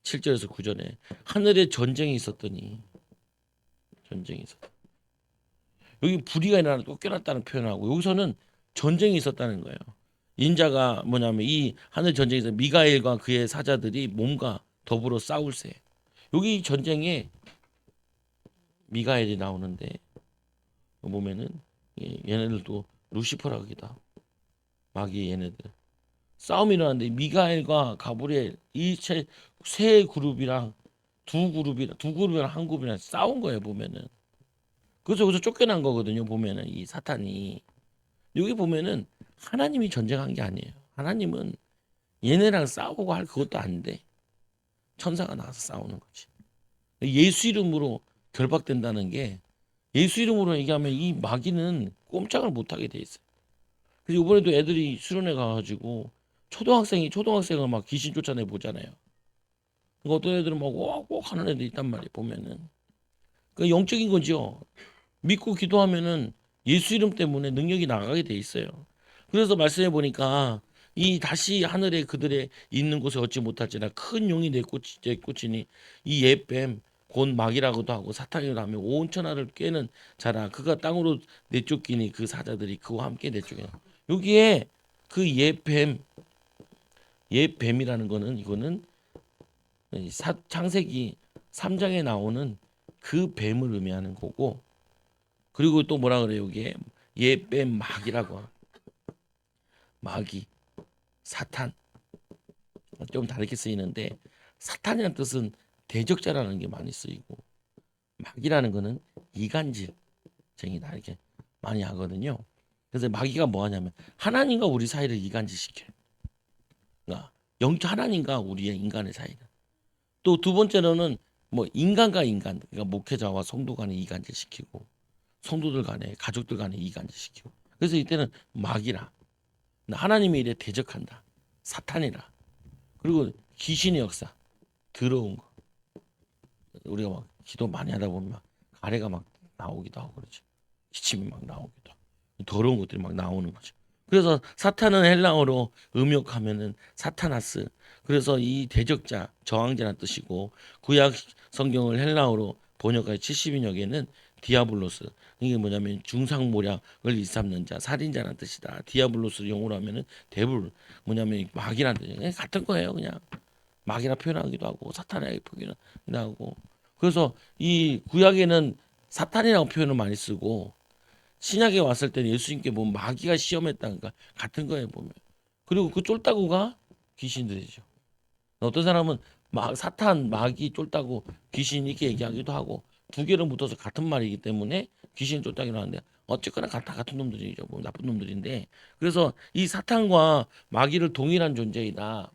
7절에서 9절에 하늘에 전쟁이 있었더니 전쟁이 있었다. 여기 불의가 일어나 쫓겨났다는 표현하고 여기서는 전쟁이 있었다는 거예요. 인자가 뭐냐면 이 하늘 전쟁에서 미가엘과 그의 사자들이 몸과 더불어 싸울세. 여기 전쟁에 미가엘이 나오는데 보면은 얘네들도 루시퍼라기도 마귀 얘네들 싸움이 일어났는데 미가엘과 가브리엘 이 세 그룹이랑 두 그룹이랑 한 그룹이랑 싸운 거예요 보면은. 그래서 여기서 쫓겨난 거거든요 보면은 이 사탄이. 여기 보면은 하나님이 전쟁한 게 아니에요. 하나님은 얘네랑 싸우고 할 그것도 아닌데 천사가 나와서 싸우는 거지. 예수 이름으로 결박된다는 게 예수 이름으로 얘기하면 이 마귀는 꼼짝을 못하게 돼 있어요. 그래서 이번에도 애들이 수련회 가가지고 초등학생을 막 귀신 쫓아내 보잖아요. 그러니까 어떤 애들은 막 꼭 하는 애들 있단 말이에요. 보면은 그 영적인 거죠. 믿고 기도하면은 예수 이름 때문에 능력이 나가게 돼 있어요. 그래서 말씀해 보니까 이 다시 하늘에 그들의 있는 곳에 얻지 못할지나 큰 용이 내꽂히니 이 옛뱀 곧 마귀라고도 하고 사탄이라고 하며 온 천하를 꿰는 자라 그가 땅으로 내쫓기니 그 사자들이 그와 함께 내쫓기나. 여기에 그 옛뱀이라는 거는 이거는 창세기 3장에 나오는 그 뱀을 의미하는 거고 그리고 또 뭐라 그래요 여기에 옛뱀 마귀라고 마귀 사탄 좀 다르게 쓰이는데 사탄이라는 뜻은 대적자라는 게 많이 쓰이고 마귀라는 거는 이간질쟁이다 이렇게 많이 하거든요. 그래서 마귀가 뭐 하냐면 하나님과 우리 사이를 이간질시켜요. 그러니까 영적 하나님과 우리의 인간의 사이를. 또 두 번째로는 뭐 인간과 그러니까 목회자와 성도 간에 이간질시키고 성도들 간에 가족들 간에 이간질시키고 그래서 이때는 마귀라. 하나님의 일에 대적한다. 사탄이라. 그리고 귀신의 역사. 더러운 거. 우리가 막 기도 많이 하다 보면 막 가래가 막 나오기도 하고 그러죠. 기침이 막 나오기도 하고. 더러운 것들이 막 나오는 거죠. 그래서 사탄은 헬라어로 음욕하면은 사타나스. 그래서 이 대적자, 저항자라는 뜻이고 구약 성경을 헬라어로 번역할 70인역에는 디아블로스. 이게 뭐냐면 중상모략을 일삼는 자, 살인자라는 뜻이다. 디아블로스를 영어로 하면은 데블 뭐냐면 마귀라는 뜻이에요. 같은 거예요, 그냥. 마귀라 표현하기도 하고 사탄이라고 표현하기도 하고. 그래서 이 구약에는 사탄이라고 표현을 많이 쓰고 신약에 왔을 때는 예수님께 보면 마귀가 시험했다니까 같은 거예요 보면. 그리고 그 쫄따구가 귀신들이죠. 어떤 사람은 사탄, 마귀, 쫄따구, 귀신 이렇게 얘기하기도 하고 두 개를 붙어서 같은 말이기 때문에 귀신, 쫄따기로 하는데 어쨌거나 같은 놈들이죠. 뭐 나쁜 놈들인데 그래서 이 사탄과 마귀를 동일한 존재이다.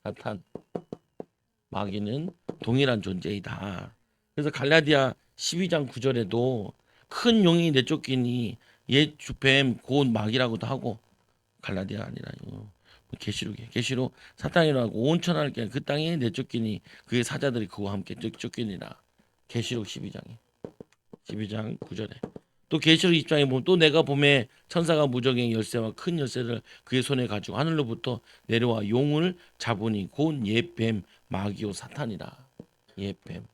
사탄, 마귀는 동일한 존재이다. 그래서 갈라디아 12장 9절에도 큰 용이 내쫓기니 옛 주뱀 곧 마귀라고도 하고 갈라디아 아니라 계시록이에요. 계시록 사탄이라고 온 천하를 그 땅에 내쫓기니 그의 사자들이 그와 함께 쫓기니라. 계시록 12장 9절에 또 계시록 입장에 보면 또 내가 봄에 천사가 무적의 열쇠와 큰 열쇠를 그의 손에 가지고 하늘로부터 내려와 용을 잡으니 곧 옛뱀 마귀요 사탄이라. 옛뱀.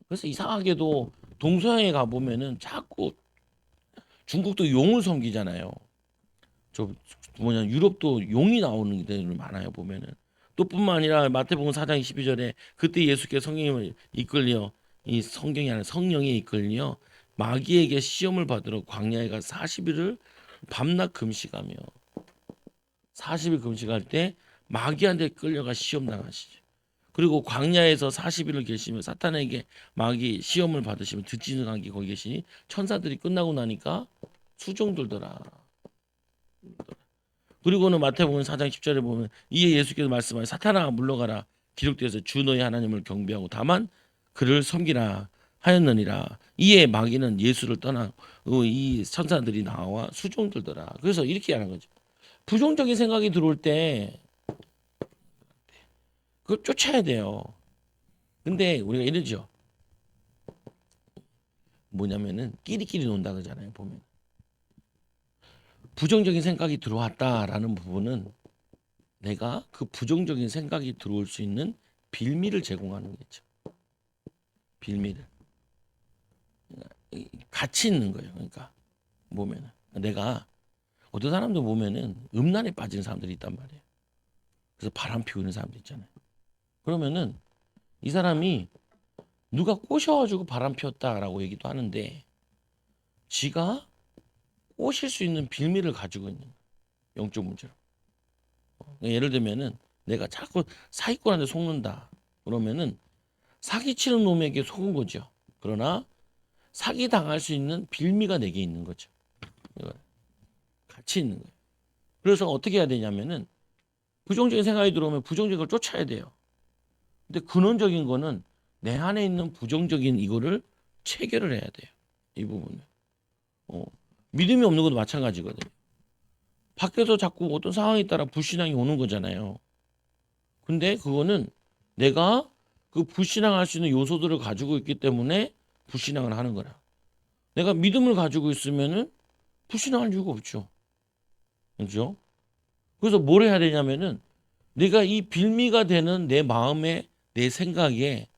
그래서 이상하게도 동서양에 가보면은 자꾸 중국도 용을 섬기잖아요. 저 유럽도 용이 나오는 데들 많아요 보면은. 또 뿐만 아니라 마태복음 4장 22절에 그때 예수께서 성령을 이끌려 이 성경이 아니라 성령에 이끌려 마귀에게 시험을 받으러 광야에 가 40일을 밤낮 금식하며 40일 금식할 때 마귀한테 끌려가 시험 당하시죠. 그리고 광야에서 40일을 계시며 사탄에게 마귀 시험을 받으시며 듣지는 않게 거기 계시니 천사들이 끝나고 나니까 수종들더라. 그리고는 마태복음 4장 10절에 보면 이에 예수께서 말씀하여 사탄아 물러가라 기록되어서 주 너의 하나님을 경배하고 다만 그를 섬기라 하였느니라. 이에 마귀는 예수를 떠나 이 천사들이 나와 수종들더라. 그래서 이렇게 하는 거죠. 부정적인 생각이 들어올 때 그걸 쫓아야 돼요. 근데 우리가 이러죠. 뭐냐면은 끼리끼리 논다 그러잖아요. 보면 부정적인 생각이 들어왔다라는 부분은 내가 그 부정적인 생각이 들어올 수 있는 빌미를 제공하는 거죠. 빌미를 같이 있는 거예요. 그러니까 보면은 내가 어떤 사람들 보면은 음란에 빠지는 사람들이 있단 말이에요. 그래서 바람 피우고 있는 사람들 있잖아요. 그러면은 이 사람이 누가 꼬셔가지고 바람 피웠다라고 얘기도 하는데 지가 꼬실 수 있는 빌미를 가지고 있는 영적 문제로. 예를 들면은 내가 자꾸 사기꾼한테 속는다. 그러면은 사기치는 놈에게 속은 거죠. 그러나 사기 당할 수 있는 빌미가 내게 있는 거죠. 같이 있는 거예요. 그래서 어떻게 해야 되냐면은 부정적인 생각이 들어오면 부정적인 걸 쫓아야 돼요. 근데 근원적인 거는 내 안에 있는 부정적인 이거를 체결을 해야 돼요. 이 부분을. 믿음이 없는 것도 마찬가지거든요. 밖에서 자꾸 어떤 상황에 따라 불신앙이 오는 거잖아요. 근데 그거는 내가 그 불신앙할 수 있는 요소들을 가지고 있기 때문에 불신앙을 하는 거라. 내가 믿음을 가지고 있으면은 불신앙할 이유가 없죠. 그렇죠? 그래서 뭘 해야 되냐면은 내가 이 빌미가 되는 내 마음에 내 생각에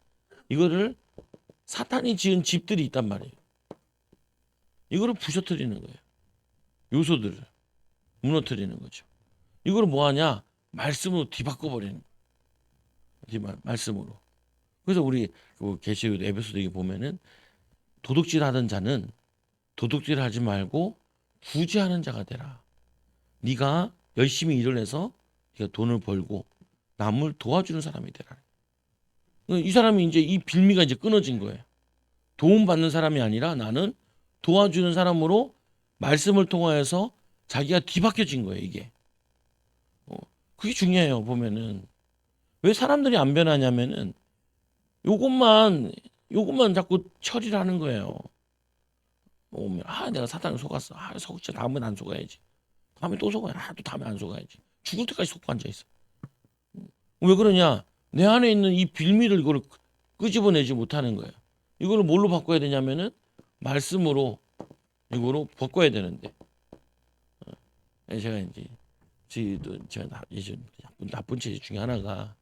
이거를 사탄이 지은 집들이 있단 말이에요. 이거를 부셔뜨리는 거예요. 요소들을 무너뜨리는 거죠. 이걸 뭐 하냐? 말씀으로 뒤바꿔버리는 거예요. 말씀으로. 그래서 우리 계시록 에베소서에 보면은 도둑질하던 자는 도둑질하지 말고 구제하는 자가 되라. 네가 열심히 일을 해서 네가 돈을 벌고 남을 도와주는 사람이 되라. 이 사람이 이제 이 빌미가 이제 끊어진 거예요. 도움받는 사람이 아니라 나는 도와주는 사람으로 말씀을 통하여서 자기가 뒤바뀌어진 거예요, 이게. 그게 중요해요, 보면은. 왜 사람들이 안 변하냐면은 요것만 자꾸 처리를 하는 거예요. 오면 내가 사단을 속았어. 속지 다음엔 안 속아야지. 다음에 또 속아야. 또 다음에 안 속아야지. 죽을 때까지 속고 앉아 있어. 왜 그러냐? 내 안에 있는 이 빌미를 이거를 끄집어내지 못하는 거야. 이거를 뭘로 바꿔야 되냐면은 말씀으로 이거로 바꿔야 되는데 제가 이제 제가 예전 나쁜 체질 중에 하나가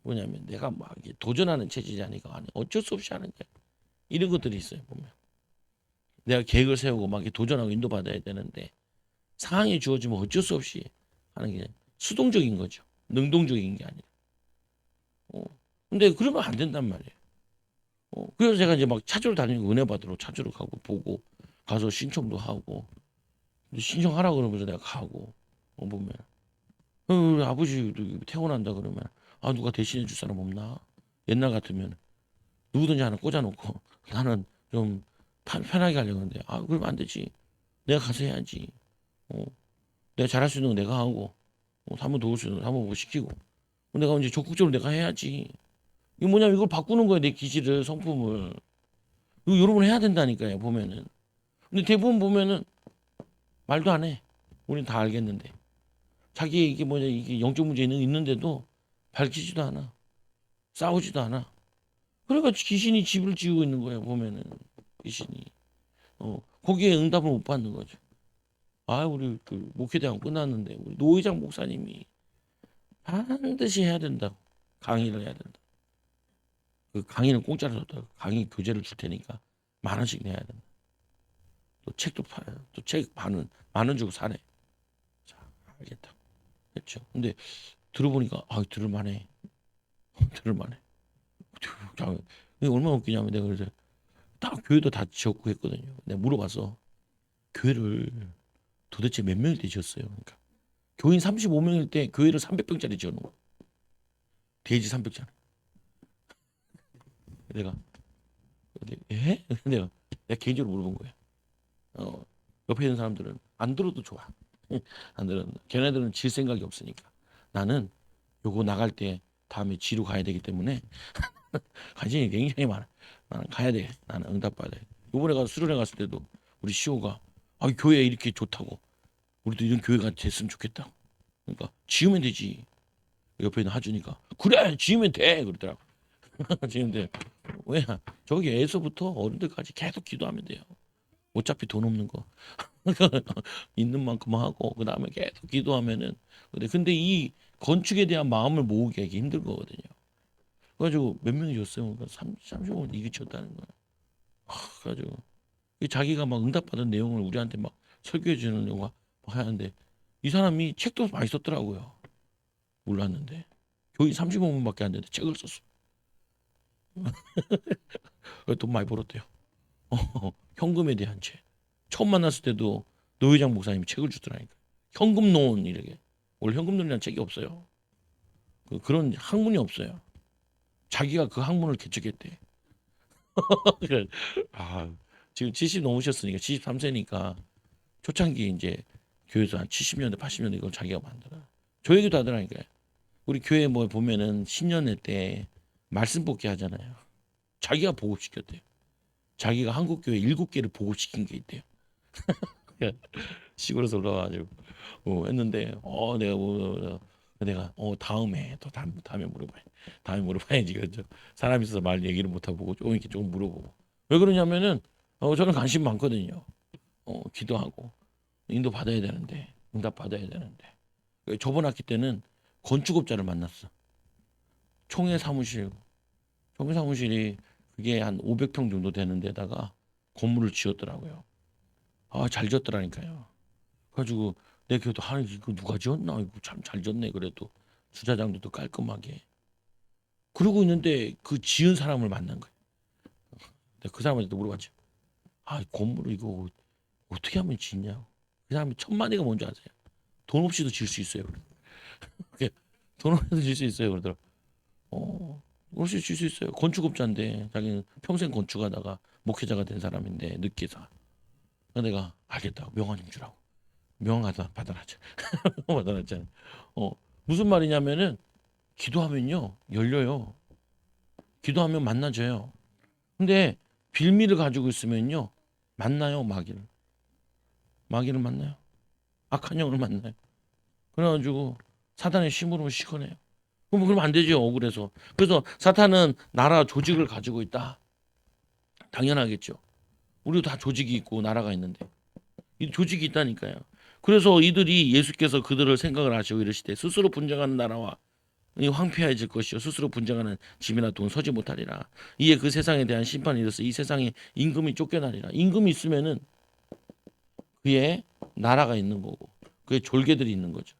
뭐냐면 내가 막 이게 도전하는 체질이 아니고 어쩔 수 없이 하는 거야. 이런 것들이 있어요 보면. 내가 계획을 세우고 막 이렇게 도전하고 인도받아야 되는데 상황이 주어지면 어쩔 수 없이 하는 게 수동적인 거죠. 능동적인 게 아니라. 어. 근데 그러면 안 된단 말이에요. 그래서 제가 이제 막 찾으러 다니고 은혜 받으러 찾으러 가고 보고 가서 신청도 하고 신청하라고 그러면서 내가 가고 보면 우리 아버지도 퇴원한다 그러면 누가 대신해 줄 사람 없나? 옛날 같으면 누구든지 하나 꽂아놓고 나는 좀 편하게 가려고 하는데 그러면 안 되지. 내가 가서 해야지. 어, 내가 잘할 수 있는 거 내가 하고 한번 도울 수 있는 거 한번 뭐 시키고 내가 이제 적극적으로 내가 해야지. 이거 뭐냐면 이걸 바꾸는 거야 내 기질을 성품을. 이거 여러 번 해야 된다니까요 보면은. 근데 대부분 보면은 말도 안 해. 우린 다 알겠는데 자기 이게 뭐냐 이게 영적 문제는 있는데도 밝히지도 않아. 싸우지도 않아. 그러니까 귀신이 집을 지우고 있는 거야 보면은 귀신이. 거기에 응답을 못 받는 거죠. 우리 그 목회대학 끝났는데 우리 노회장 목사님이 반드시 해야 된다고 강의를 해야 된다. 그 강의는 공짜로 줬다. 강의 교재를 줄 테니까 10,000원씩 내야 된다. 또 책도 팔아요. 또 책 만 원 주고 사래. 자, 알겠다. 했죠. 근데 들어보니까 들을만해. 들을만해. 이게 얼마나 웃기냐면 내가 그래서 다 교회도 다 지었고 했거든요. 내가 물어봐서 교회를 도대체 몇 명일 때 지었어요. 그러니까 교인 35명일 때 교회를 300평짜리 지어놓은 거야. 대지 300짜리. 내가 예? 내가 개인적으로 물어본 거야. 옆에 있는 사람들은 안 들어도 좋아. 안 들어도. 걔네들은 질 생각이 없으니까. 나는 요거 나갈 때 다음에 지로 가야 되기 때문에 관심이 굉장히 많아. 나는 가야 돼. 나는 응답받아야 돼. 요번에 가서 수련회 갔을 때도 우리 시호가 교회 이렇게 좋다고 우리도 이런 교회가 됐으면 좋겠다. 그러니까 지으면 되지. 옆에 있는 하주니까 그래 지으면 돼 그러더라고. 지으면 돼. 왜? 저기 애서부터 어른들까지 계속 기도하면 돼요. 어차피 돈 없는 거 있는 만큼 하고 그 다음에 계속 기도하면은 근데 이 건축에 대한 마음을 모으기가 이게 힘들 거거든요. 그래가지고 몇 명이 줬어요. 그러니까 30원 이게 줬다는 거야. 그래가지고 자기가 막 응답받은 내용을 우리한테 막 설교해 주는 경우가 하는데 이 사람이 책도 많이 썼더라고요. 몰랐는데 교인 35분밖에 안 되는데 책을 썼어. 돈 많이 벌었대요. 현금에 대한 책. 처음 만났을 때도 노회장 목사님이 책을 주더라니까. 현금론 이렇게. 원래 현금론이라는 책이 없어요. 그런 학문이 없어요. 자기가 그 학문을 개척했대. 지금 70 넘으셨으니까 73세니까 초창기 이제 교회에서 한 70년대 80년대 이걸 자기가 만들어. 저 얘기도 하더라니까요. 우리 교회 뭐 보면은 신년회 때 말씀 뽑기 하잖아요. 자기가 보급시켰대요. 자기가 한국교회 7개를 보급시킨 게 있대요. 시골에서 올라와가지고 했는데 내가 다음에 또 다음에 물어봐요. 다음에 물어봐야지. 그죠? 사람 있어서 말 얘기를 못 하고 조금 이렇게 조금 물어보고. 왜 그러냐면은 저는 관심 많거든요. 기도하고 인도 받아야 되는데 응답 받아야 되는데 저번 학기 때는 건축업자를 만났어. 총회 사무실 총회 사무실이 그게 한 500평 정도 되는 데다가 건물을 지었더라고요. 잘 지었더라니까요. 그래가지고 내 교도 이거 누가 지었나? 이거 참 잘 지었네. 그래도 주차장도 깔끔하게. 그러고 있는데 그 지은 사람을 만난 거예요. 내가 그 사람한테 물어봤죠. 건물을 이거 어떻게 하면 짓냐? 그 사람이 천만에가 뭔지 아세요? 돈 없이도 질 수 있어요. 돈 없이도 질 수 있어요. 그러더라. 돈 없이 질 수 있어요. 건축업자인데 자기는 평생 건축하다가 목회자가 된 사람인데 늦게서. 내가 알겠다. 명함 좀 주라고. 명함 받아놨죠. 받아놨잖아. 무슨 말이냐면은 기도하면요 열려요. 기도하면 만나져요. 근데 빌미를 가지고 있으면요 만나요, 마귀를 만나요. 악한 영을 만나요. 그래가지고 사탄의 심부름을 시켜내요. 그러면 안 되죠, 억울해서. 그래서 사탄은 나라 조직을 가지고 있다. 당연하겠죠. 우리도 다 조직이 있고 나라가 있는데 이 조직이 있다니까요. 그래서 이들이 예수께서 그들을 생각을 하시고 이르시되 스스로 분쟁하는 나라와 이 황폐해질 것이요 스스로 분쟁하는 집이나 돈 서지 못하리라. 이에 그 세상에 대한 심판이 이르서 이 세상에 임금이 쫓겨나리라. 임금이 있으면은 그의 나라가 있는 거고 그의 졸개들이 있는 거죠.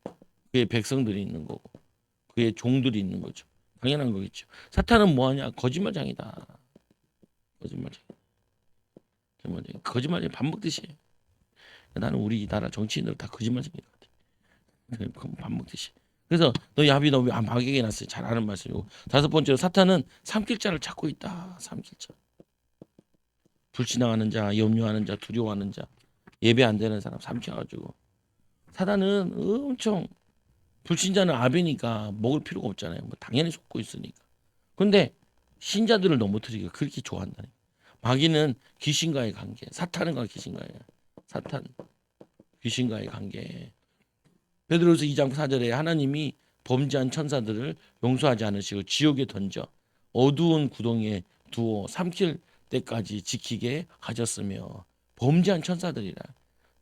그의 백성들이 있는 거고 그의 종들이 있는 거죠. 당연한 거겠죠. 사탄은 뭐하냐? 거짓말장이다. 거짓말쟁이. 거짓말쟁이 밥 먹듯이 해. 나는 우리나라 정치인들 다 거짓말쟁이 같아. 밥 먹듯이. 그래서 너 야비 너 왜 마귀에게 났어요? 잘 아는 말씀이고. 다섯 번째로 사탄은 삼킬 자를 찾고 있다. 삼킬 자. 불신앙하는 자, 염려하는 자, 두려워하는 자, 예배 안 되는 사람 삼켜가지고. 사탄은 엄청 불신자는 아비니까 먹을 필요가 없잖아요. 뭐 당연히 속고 있으니까. 근데 신자들을 넘어뜨리기가 그렇게 좋아한다니. 마귀는 귀신과의 관계, 사탄과 귀신과의 사탄, 귀신과의 관계. 베드로서 2장 4절에 하나님이 범죄한 천사들을 용서하지 않으시고 지옥에 던져 어두운 구덩이에 두어 삼킬 때까지 지키게 하셨으며 범죄한 천사들이라.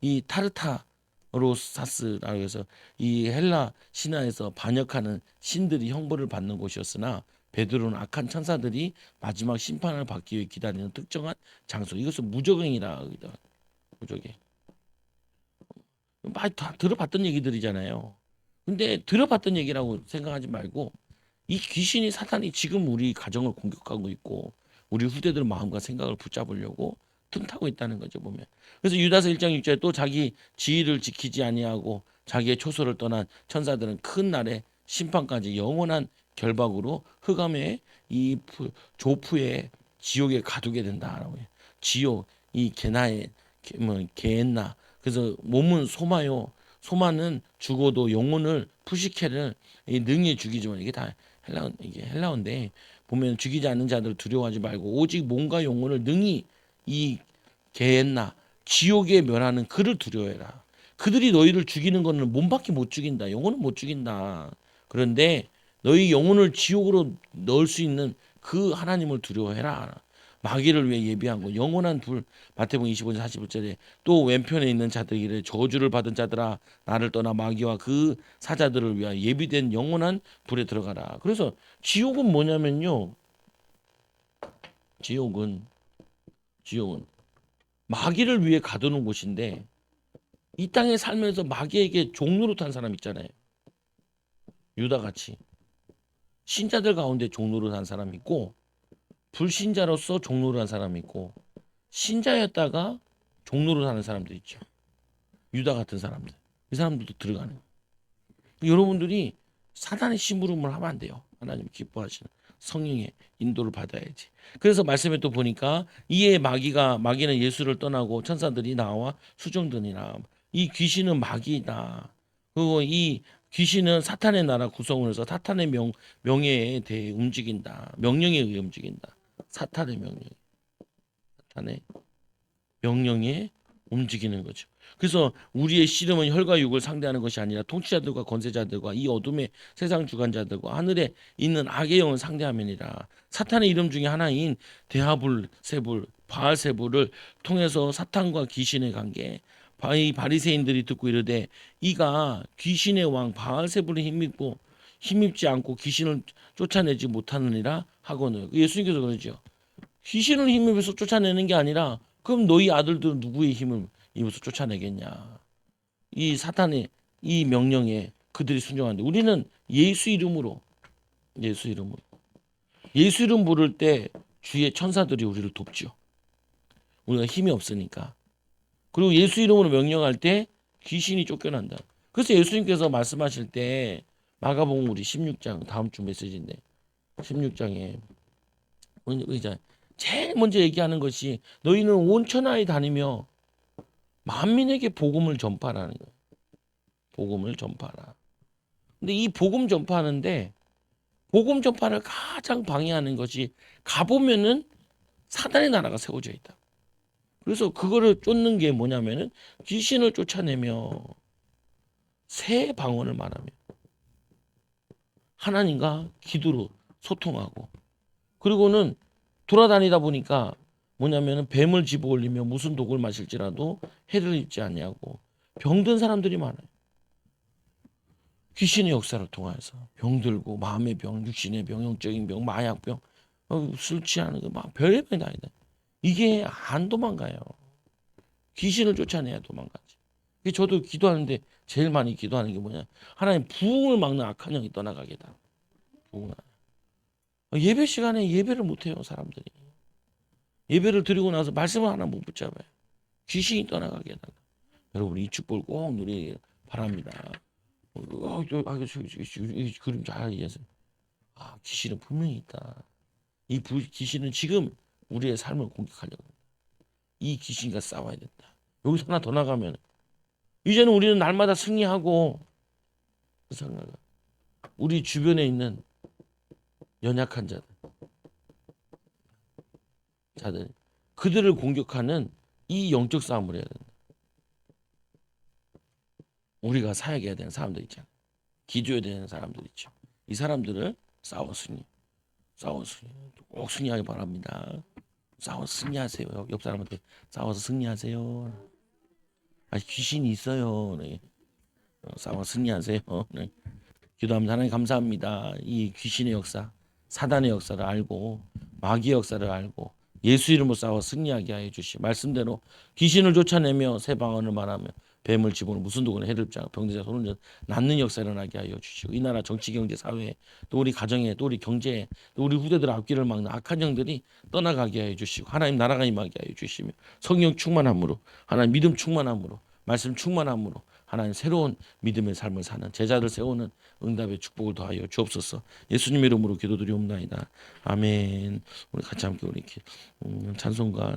이 타르타로사스라고 해서 이 헬라 신화에서 반역하는 신들이 형벌을 받는 곳이었으나 베드로는 악한 천사들이 마지막 심판을 받기 위해 기다리는 특정한 장소. 이것을 무저갱이라 하기도 합니다. 무저갱. 많이 다 들어봤던 얘기들이잖아요. 근데 들어봤던 얘기라고 생각하지 말고 이 귀신이 사탄이 지금 우리 가정을 공격하고 있고 우리 후대들 마음과 생각을 붙잡으려고 틈타고 있다는 거죠 보면. 그래서 유다서 1장 6절에 또 자기 지위를 지키지 아니하고 자기의 초소를 떠난 천사들은 큰 날에 심판까지 영원한 결박으로 흑암의 이 조프의 지옥에 가두게 된다라고 해요. 지옥 이 게나의 게엔나. 그래서 몸은 소마요. 소마는 죽어도 영혼을 푸시케를 능히 죽이지만 이게 다 이게 헬라어인데 보면 죽이지 않는 자들을 두려워하지 말고 오직 몸과 영혼을 능히 이 게엔나 지옥에 멸하는 그를 두려워해라. 그들이 너희를 죽이는 것은 몸밖에 못 죽인다. 영혼은 못 죽인다. 그런데 너희 영혼을 지옥으로 넣을 수 있는 그 하나님을 두려워해라. 마귀를 위해 예비한 거 영원한 불. 마태복음 25장 41절에 또 왼편에 있는 자들에게 저주를 받은 자들아 나를 떠나 마귀와 그 사자들을 위하여 예비된 영원한 불에 들어가라. 그래서 지옥은 뭐냐면요. 지옥은 마귀를 위해 가두는 곳인데 이 땅에 살면서 마귀에게 종노릇한 사람 있잖아요. 유다같이 신자들 가운데 종노릇한 사람 있고 불신자로서 종노릇한 사람이 있고 신자였다가 종노릇하는 사람들 있죠. 유다 같은 사람들. 이 사람들도 들어가는 거예요. 여러분들이 사단의 심부름을 하면 안 돼요. 하나님 기뻐하시는 성령의 인도를 받아야지. 그래서 말씀에 또 보니까 이에 마귀는 예수를 떠나고 천사들이 나와 수종드니라. 이 귀신은 마귀이다. 그리고 이 귀신은 사탄의 나라 구성을 해서 사탄의 명예에 대해 움직인다. 명령에 의해 움직인다. 사탄의 명령에 움직이는 거죠. 그래서 우리의 씨름은 혈과 육을 상대하는 것이 아니라 통치자들과 권세자들과 이 어둠의 세상 주관자들과 하늘에 있는 악의 영을 상대함이니라. 사탄의 이름 중에 하나인 데하불세불, 바알세불을 통해서 사탄과 귀신의 관계, 이 바리새인들이 듣고 이르되 이가 귀신의 왕 바알세불에 힘입지 않고 귀신을 쫓아내지 못하느니라 하거늘. 예수님께서 그러죠. 귀신을 힘입어서 쫓아내는 게 아니라 그럼 너희 아들들은 누구의 힘을 입어서 쫓아내겠냐. 이 사탄의 이 명령에 그들이 순종하는데 우리는 예수 이름 부를 때 주의 천사들이 우리를 돕죠. 우리가 힘이 없으니까. 그리고 예수 이름으로 명령할 때 귀신이 쫓겨난다. 그래서 예수님께서 말씀하실 때 마가복음 우리 16장 다음 주 메시지인데 16장에 제일 먼저 얘기하는 것이 너희는 온 천하에 다니며 만민에게 복음을 전파라는 거예요. 복음을 전파라. 근데 이 복음 전파하는데 복음 전파를 가장 방해하는 것이 가보면은 사단의 나라가 세워져 있다. 그래서 그거를 쫓는 게 뭐냐면은 귀신을 쫓아내며 새 방언을 말하며 하나님과 기도로 소통하고, 그리고는 돌아다니다 보니까 뭐냐면은 뱀을 집어 올리며 무슨 독을 마실지라도 해를 입지 아니하고 병든 사람들이 많아요. 귀신의 역사를 통해서 병들고, 마음의 병, 육신의 병, 영적인 병, 마약병, 술 취하는 거 막 별의별 다 있다. 이게 안 도망가요. 귀신을 쫓아내야 도망가지. 저도 기도하는데 제일 많이 기도하는 게 뭐냐? 하나님, 부흥을 막는 악한 영이 떠나가게 해달라. 부흥을. 예배 시간에 예배를 못 해요, 사람들이. 예배를 드리고 나서 말씀을 하나 못 붙잡아요. 귀신이 떠나가게 해달라. 여러분, 이 축복을 꼭 누리기 바랍니다. 이 그림 잘 이해하세요. 귀신은 분명히 있다. 귀신은 지금 우리의 삶을 공격하려고 합니다. 이 귀신과 싸워야 된다. 여기서 하나 더 나가면 이제는 우리는 날마다 승리하고, 그 생각을, 우리 주변에 있는 연약한 자들, 그들을 공격하는 이 영적 싸움을 해야 된다. 우리가 사역해야 되는 사람들 있잖아요. 기도해야 되는 사람들 있죠. 이 사람들을 싸워서 꼭 승리하기 바랍니다. 싸워서 승리하세요. 옆 사람한테 싸워서 승리하세요. 귀신이 있어요. 네. 싸워서 승리하세요. 네. 기도합니다. 하나님 감사합니다. 이 귀신의 역사, 사단의 역사를 알고, 마귀의 역사를 알고, 예수 이름으로 싸워 승리하게 하여 주시. 말씀대로 귀신을 쫓아내며 새 방언을 말하며 뱀을 집어넣어 무슨 독을 해를 입지 않고 병든 자 손을 낫는 역사 일어나게 하여 주시고, 이 나라 정치 경제 사회, 또 우리 가정에, 또 우리 경제에, 또 우리 후대들 앞길을 막는 악한 영들이 떠나가게 하여 주시고, 하나님 나라가 임하게 하여 주시며, 성령 충만함으로, 하나님 믿음 충만함으로, 말씀 충만함으로 하나님 새로운 믿음의 삶을 사는 제자들 세우는 응답의 축복을 더하여 주옵소서. 예수님 이름으로 기도드리옵나이다. 아멘. 우리 같이 함께 우리 찬송가